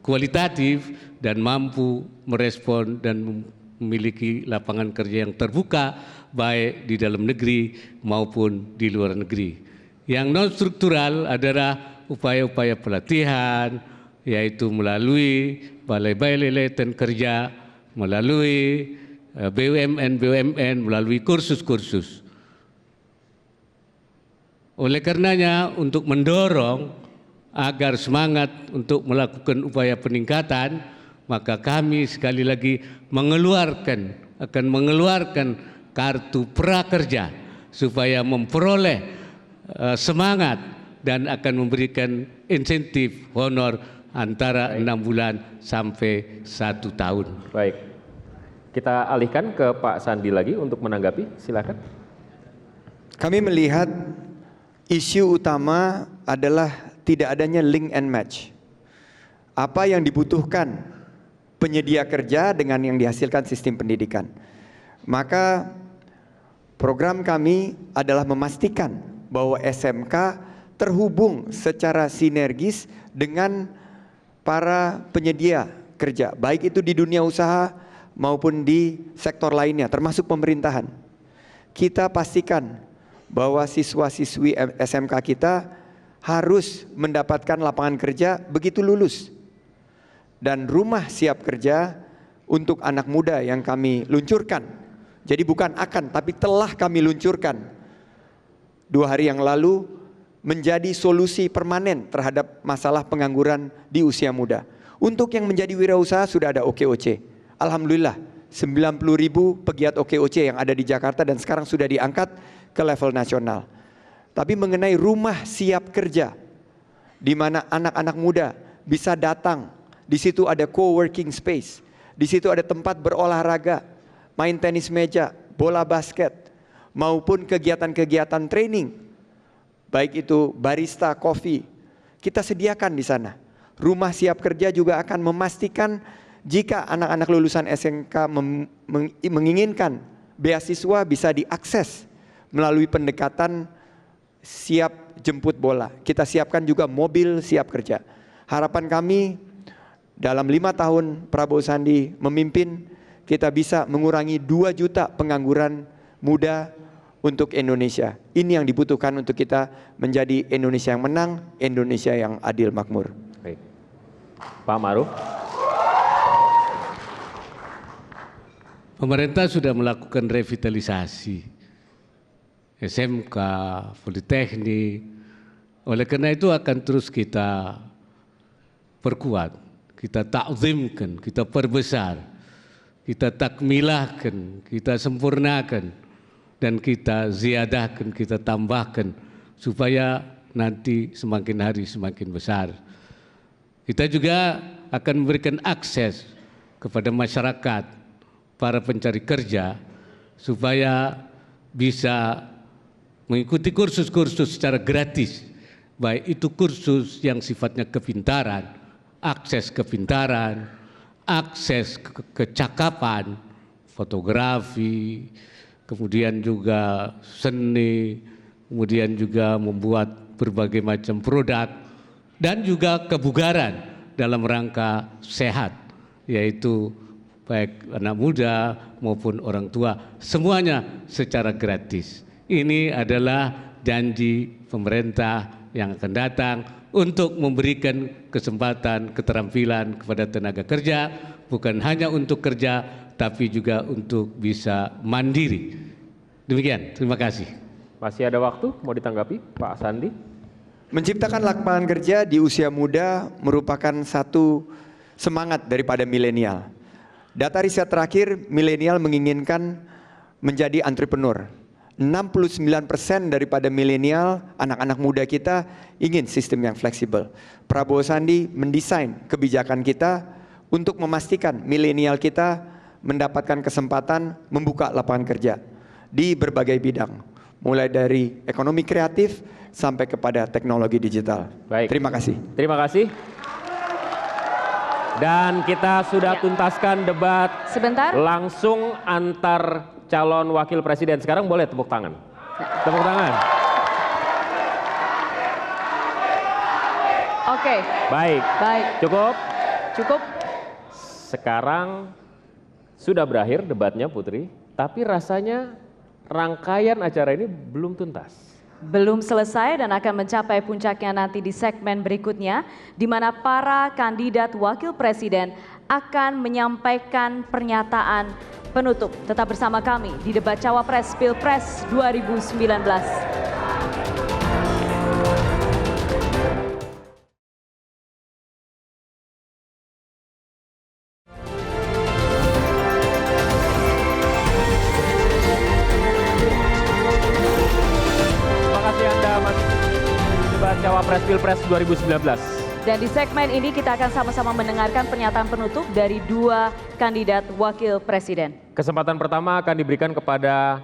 kualitatif dan mampu merespon dan memiliki lapangan kerja yang terbuka baik di dalam negeri maupun di luar negeri. Yang non struktural adalah upaya-upaya pelatihan, yaitu melalui balai-balai latihan kerja, melalui BUMN, melalui kursus-kursus. Oleh karenanya untuk mendorong agar semangat untuk melakukan upaya peningkatan, maka kami sekali lagi akan mengeluarkan kartu prakerja supaya memperoleh semangat dan akan memberikan insentif honor antara 6 bulan sampai 1 tahun.
Baik, kita alihkan ke Pak Sandi lagi untuk menanggapi, silakan.
Kami melihat isu utama adalah tidak adanya link and match. Apa yang dibutuhkan penyedia kerja dengan yang dihasilkan sistem pendidikan. Maka program kami adalah memastikan bahwa SMK terhubung secara sinergis dengan para penyedia kerja, baik itu di dunia usaha maupun di sektor lainnya, termasuk pemerintahan. Kita pastikan bahwa siswa-siswi SMK kita harus mendapatkan lapangan kerja begitu lulus. Dan rumah siap kerja untuk anak muda yang kami luncurkan. Jadi bukan akan, tapi telah kami luncurkan 2 hari yang lalu, menjadi solusi permanen terhadap masalah pengangguran di usia muda. Untuk yang menjadi wirausaha sudah ada OKOC. Alhamdulillah 90.000 pegiat OKOC yang ada di Jakarta dan sekarang sudah diangkat ke level nasional. Tapi mengenai rumah siap kerja, di mana anak-anak muda bisa datang, di situ ada co-working space, di situ ada tempat berolahraga, main tenis meja, bola basket, maupun kegiatan-kegiatan training, baik itu barista, kopi, kita sediakan di sana. Rumah siap kerja juga akan memastikan jika anak-anak lulusan SMK menginginkan beasiswa bisa diakses melalui pendekatan siap jemput bola. Kita siapkan juga mobil siap kerja. Harapan kami dalam 5 tahun Prabowo Sandi memimpin, kita bisa mengurangi 2 juta pengangguran muda untuk Indonesia. Ini yang dibutuhkan untuk kita menjadi Indonesia yang menang, Indonesia yang adil makmur.
Baik. Pak Maruf.
Pemerintah sudah melakukan revitalisasi SMK, Politeknik. Oleh karena itu akan terus kita perkuat, kita takzimkan, kita perbesar, kita takmilahkan, kita sempurnakan, dan kita ziadahkan, kita tambahkan supaya nanti semakin hari semakin besar. Kita juga akan memberikan akses kepada masyarakat, para pencari kerja, supaya bisa mengikuti kursus-kursus secara gratis, baik itu kursus yang sifatnya kepintaran, akses kepintaran, akses kecakapan, fotografi, kemudian juga seni, kemudian juga membuat berbagai macam produk, dan juga kebugaran dalam rangka sehat, yaitu baik anak muda maupun orang tua, semuanya secara gratis. Ini adalah janji pemerintah yang akan datang untuk memberikan kesempatan, keterampilan kepada tenaga kerja, bukan hanya untuk kerja, tapi juga untuk bisa mandiri. Demikian, terima kasih.
Masih ada waktu, mau ditanggapi Pak Sandi?
Menciptakan lapangan kerja di usia muda merupakan satu semangat daripada milenial. Data riset terakhir, milenial menginginkan menjadi entrepreneur. 69% daripada milenial, anak-anak muda kita ingin sistem yang fleksibel. Prabowo Sandi mendesain kebijakan kita untuk memastikan milenial kita mendapatkan kesempatan membuka lapangan kerja di berbagai bidang, mulai dari ekonomi kreatif sampai kepada teknologi digital.
Baik.
Terima kasih.
Terima kasih. Dan kita sudah tuntaskan debat
Sebentar.
langsung antar calon wakil presiden. Sekarang boleh tepuk tangan. Tepuk tangan.
Oke.
Baik.
Baik.
Cukup?
Cukup.
Sekarang sudah berakhir debatnya Putri, tapi rasanya rangkaian acara ini belum tuntas.
Belum selesai dan akan mencapai puncaknya nanti di segmen berikutnya, di mana para kandidat wakil presiden akan menyampaikan pernyataan penutup. Tetap bersama kami di debat Cawapres Pilpres 2019.
Cawapres Pilpres 2019.
Dan di segmen ini kita akan sama-sama mendengarkan pernyataan penutup dari 2 kandidat wakil presiden.
Kesempatan pertama akan diberikan kepada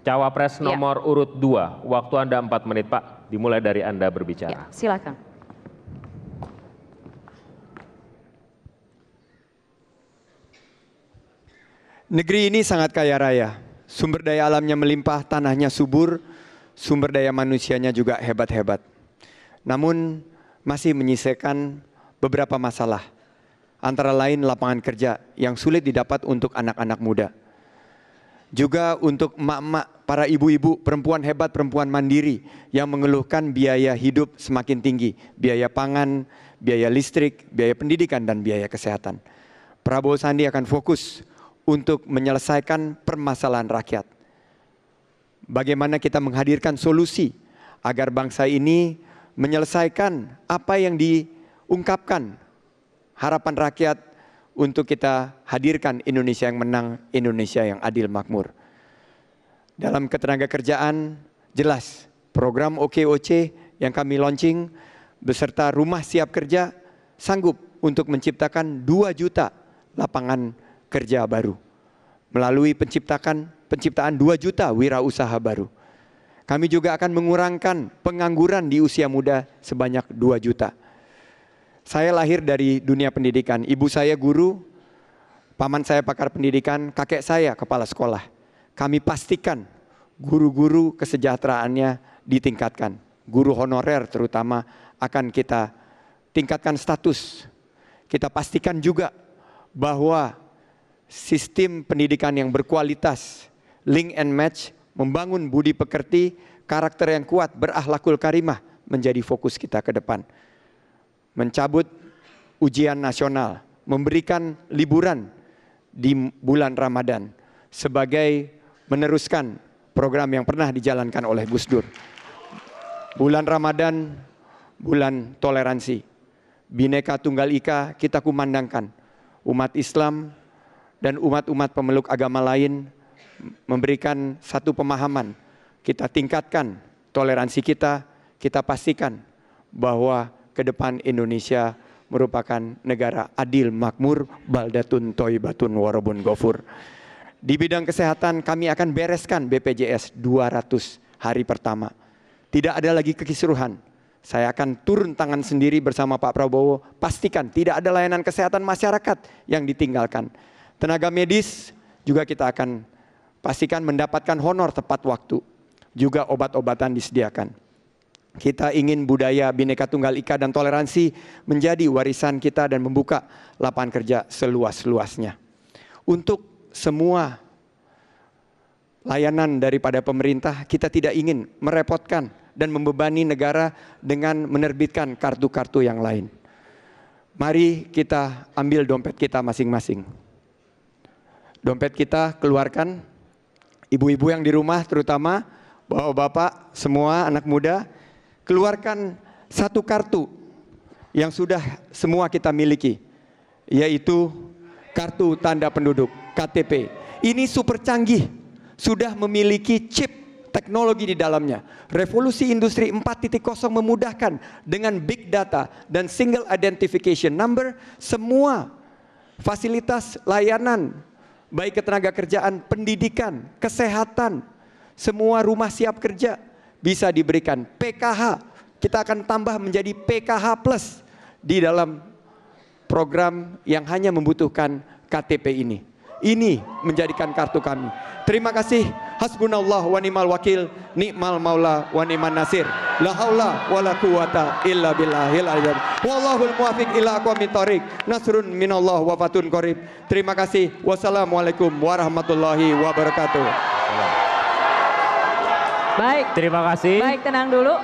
Cawapres nomor urut 2. Waktu Anda 4 menit Pak, dimulai dari Anda berbicara.
Ya, silakan.
Negeri ini sangat kaya raya, sumber daya alamnya melimpah, tanahnya subur, sumber daya manusianya juga hebat-hebat. Namun masih menyisakan beberapa masalah, antara lain lapangan kerja yang sulit didapat untuk anak-anak muda. Juga untuk emak-emak, para ibu-ibu, perempuan hebat, perempuan mandiri yang mengeluhkan biaya hidup semakin tinggi, biaya pangan, biaya listrik, biaya pendidikan, dan biaya kesehatan. Prabowo Sandi akan fokus untuk menyelesaikan permasalahan rakyat. Bagaimana kita menghadirkan solusi agar bangsa ini menyelesaikan apa yang diungkapkan harapan rakyat untuk kita hadirkan Indonesia yang menang, Indonesia yang adil makmur. Dalam ketenaga kerjaan, jelas program OKOC yang kami launching beserta rumah siap kerja sanggup untuk menciptakan 2 juta lapangan kerja baru melalui penciptaan 2 juta wirausaha baru. Kami juga akan mengurangkan pengangguran di usia muda sebanyak 2 juta. Saya lahir dari dunia pendidikan, ibu saya guru, paman saya pakar pendidikan, kakek saya kepala sekolah. Kami pastikan guru-guru kesejahteraannya ditingkatkan. Guru honorer terutama akan kita tingkatkan status. Kita pastikan juga bahwa sistem pendidikan yang berkualitas, link and match, membangun budi pekerti, karakter yang kuat, berakhlakul karimah menjadi fokus kita ke depan. Mencabut ujian nasional, memberikan liburan di bulan Ramadan sebagai meneruskan program yang pernah dijalankan oleh Gus Dur. Bulan Ramadan, bulan toleransi. Bhinneka Tunggal Ika kita kumandangkan. Umat Islam dan umat-umat pemeluk agama lain memberikan satu pemahaman. Kita tingkatkan toleransi kita pastikan bahwa ke depan Indonesia merupakan negara adil, makmur, baldatun toibatun warabun gofur. Di bidang kesehatan kami akan bereskan BPJS 200 hari pertama. Tidak ada lagi kekisruhan. Saya akan turun tangan sendiri bersama Pak Prabowo, pastikan tidak ada layanan kesehatan masyarakat yang ditinggalkan. Tenaga medis juga kita akan pastikan mendapatkan honor tepat waktu. Juga obat-obatan disediakan. Kita ingin budaya Bhinneka Tunggal Ika dan toleransi menjadi warisan kita dan membuka lapangan kerja seluas-luasnya. Untuk semua layanan daripada pemerintah, kita tidak ingin merepotkan dan membebani negara dengan menerbitkan kartu-kartu yang lain. Mari kita ambil dompet kita masing-masing. Dompet kita keluarkan, ibu-ibu yang di rumah terutama, bapak-bapak, semua anak muda, keluarkan satu kartu yang sudah semua kita miliki, yaitu kartu tanda penduduk, KTP. Ini super canggih, sudah memiliki chip teknologi di dalamnya. Revolusi industri 4.0 memudahkan dengan big data dan single identification number, semua fasilitas layanan, baik ketenaga kerjaan, pendidikan, kesehatan, semua rumah siap kerja bisa diberikan. PKH, kita akan tambah menjadi PKH Plus di dalam program yang hanya membutuhkan KTP ini. Ini menjadikan kartu kami. Terima kasih. Hasbunallah wa ni'mal wakil, ni'mal maula wa ni'man nasir. La haula wa la quwata illa billahil aliyyil. Wallahul muwaffiq ila aqwamit thoriq. Nasrun minallah wa fatun qarib. Terima kasih. Wassalamualaikum warahmatullahi wabarakatuh.
Baik.
Terima kasih.
Baik, tenang dulu.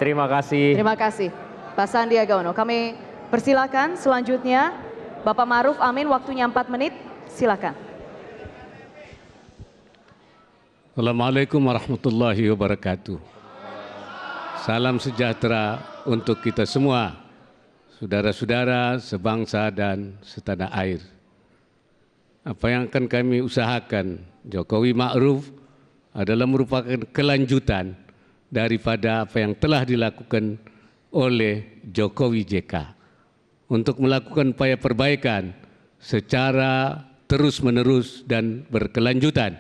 Terima kasih.
Terima kasih Pak Sandiaga Uno. Kami persilakan selanjutnya Bapak Ma'ruf Amin, waktunya 4 menit. Silakan.
Assalamualaikum warahmatullahi wabarakatuh. Salam sejahtera untuk kita semua, saudara-saudara sebangsa dan setanah air. Apa yang akan kami usahakan, Jokowi Ma'ruf, adalah merupakan kelanjutan daripada apa yang telah dilakukan oleh Jokowi JK untuk melakukan upaya perbaikan secara terus-menerus dan berkelanjutan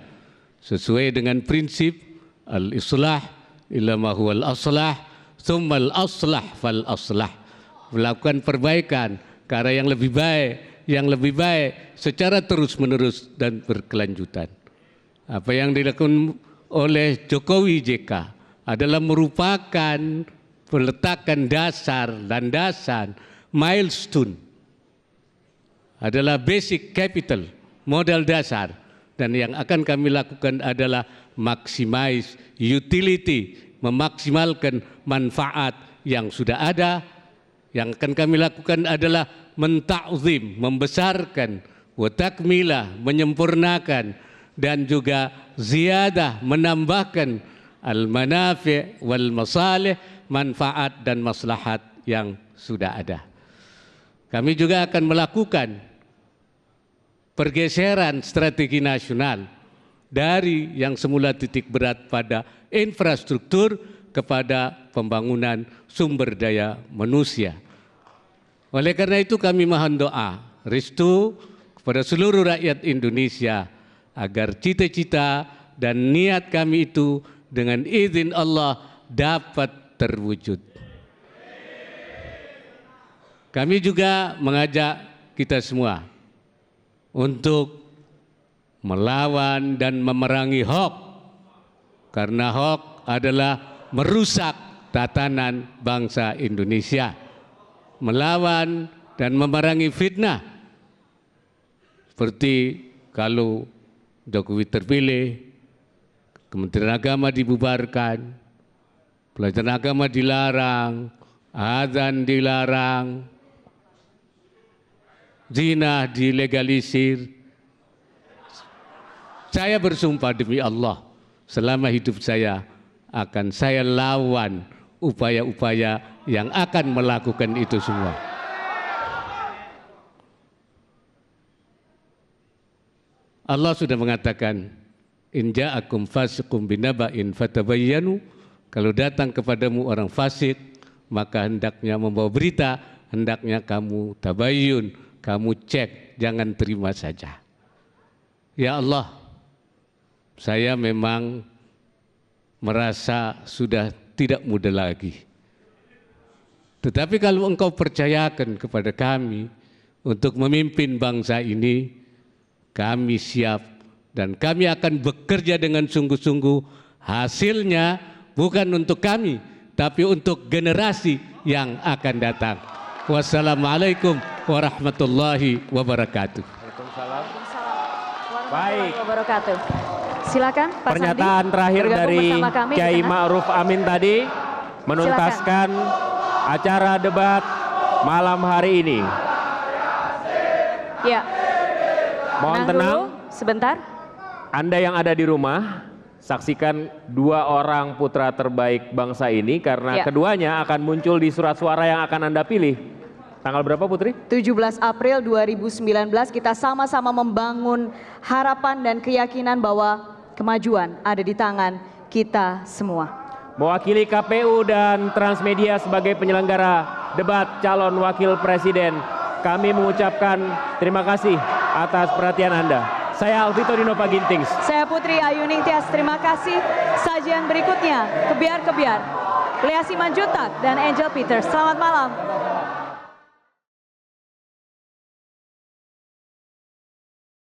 sesuai dengan prinsip al-islah illa ma huwal aslah tsummal aslah fal aslah, melakukan perbaikan ke arah yang lebih baik yang lebih baik secara terus-menerus dan berkelanjutan. Apa yang dilakukan oleh Jokowi JK adalah merupakan peletakan dasar, landasan, milestone, adalah basic capital, modal dasar. Dan yang akan kami lakukan adalah maximize utility, memaksimalkan manfaat yang sudah ada. Yang akan kami lakukan adalah menta'zim, membesarkan, wa takmilah, menyempurnakan, dan juga ziyadah, menambahkan al-manafi' wal masalih, manfaat dan maslahat yang sudah ada. Kami juga akan melakukan pergeseran strategi nasional dari yang semula titik berat pada infrastruktur kepada pembangunan sumber daya manusia. Oleh karena itu kami mohon doa, restu kepada seluruh rakyat Indonesia agar cita-cita dan niat kami itu dengan izin Allah dapat terwujud. Kami juga mengajak kita semua untuk melawan dan memerangi hoax, karena hoax adalah merusak tatanan bangsa Indonesia. Melawan dan memerangi fitnah, seperti kalau Jokowi terpilih, Kementerian Agama dibubarkan, pelajaran agama dilarang, azan dilarang, zina dilegalisir. Saya bersumpah demi Allah, selama hidup saya akan saya lawan upaya-upaya yang akan melakukan itu semua. Allah sudah mengatakan, in ja'akum fasiqun binaba'in fatabayyanu, kalau datang kepadamu orang fasik, maka hendaknya membawa berita, hendaknya kamu tabayyun, kamu cek, jangan terima saja. Ya Allah, saya memang merasa sudah tidak muda lagi. Tetapi kalau Engkau percayakan kepada kami untuk memimpin bangsa ini, kami siap dan kami akan bekerja dengan sungguh-sungguh. Hasilnya bukan untuk kami, tapi untuk generasi yang akan datang. Wassalamualaikum warahmatullahi wabarakatuh.
Waalaikumsalam. Baik.
Wabarakatuh. Silakan Pak
Pernyataan
Sandi,
terakhir
bergabung
dari
bersama kami di
Kiai
tengah.
Ma'ruf Amin tadi menuntaskan acara debat malam hari ini.
Ya.
Mohon
Tenang
tenang.
dulu, sebentar.
Anda yang ada di rumah, saksikan dua orang putra terbaik bangsa ini karena
Ya.
keduanya akan muncul di surat suara yang akan Anda pilih. Tanggal berapa Putri?
17 April 2019 kita sama-sama membangun harapan dan keyakinan bahwa kemajuan ada di tangan kita semua.
Mewakili KPU dan Transmedia sebagai penyelenggara debat calon wakil presiden, kami mengucapkan terima kasih atas perhatian Anda. Saya Alvito Dinova Gintings.
Saya Putri Ayu Ningtyas, terima kasih. Sajian berikutnya, Kebiar-Kebiar, Lea Simanjuntak dan Angel Peters. Selamat malam.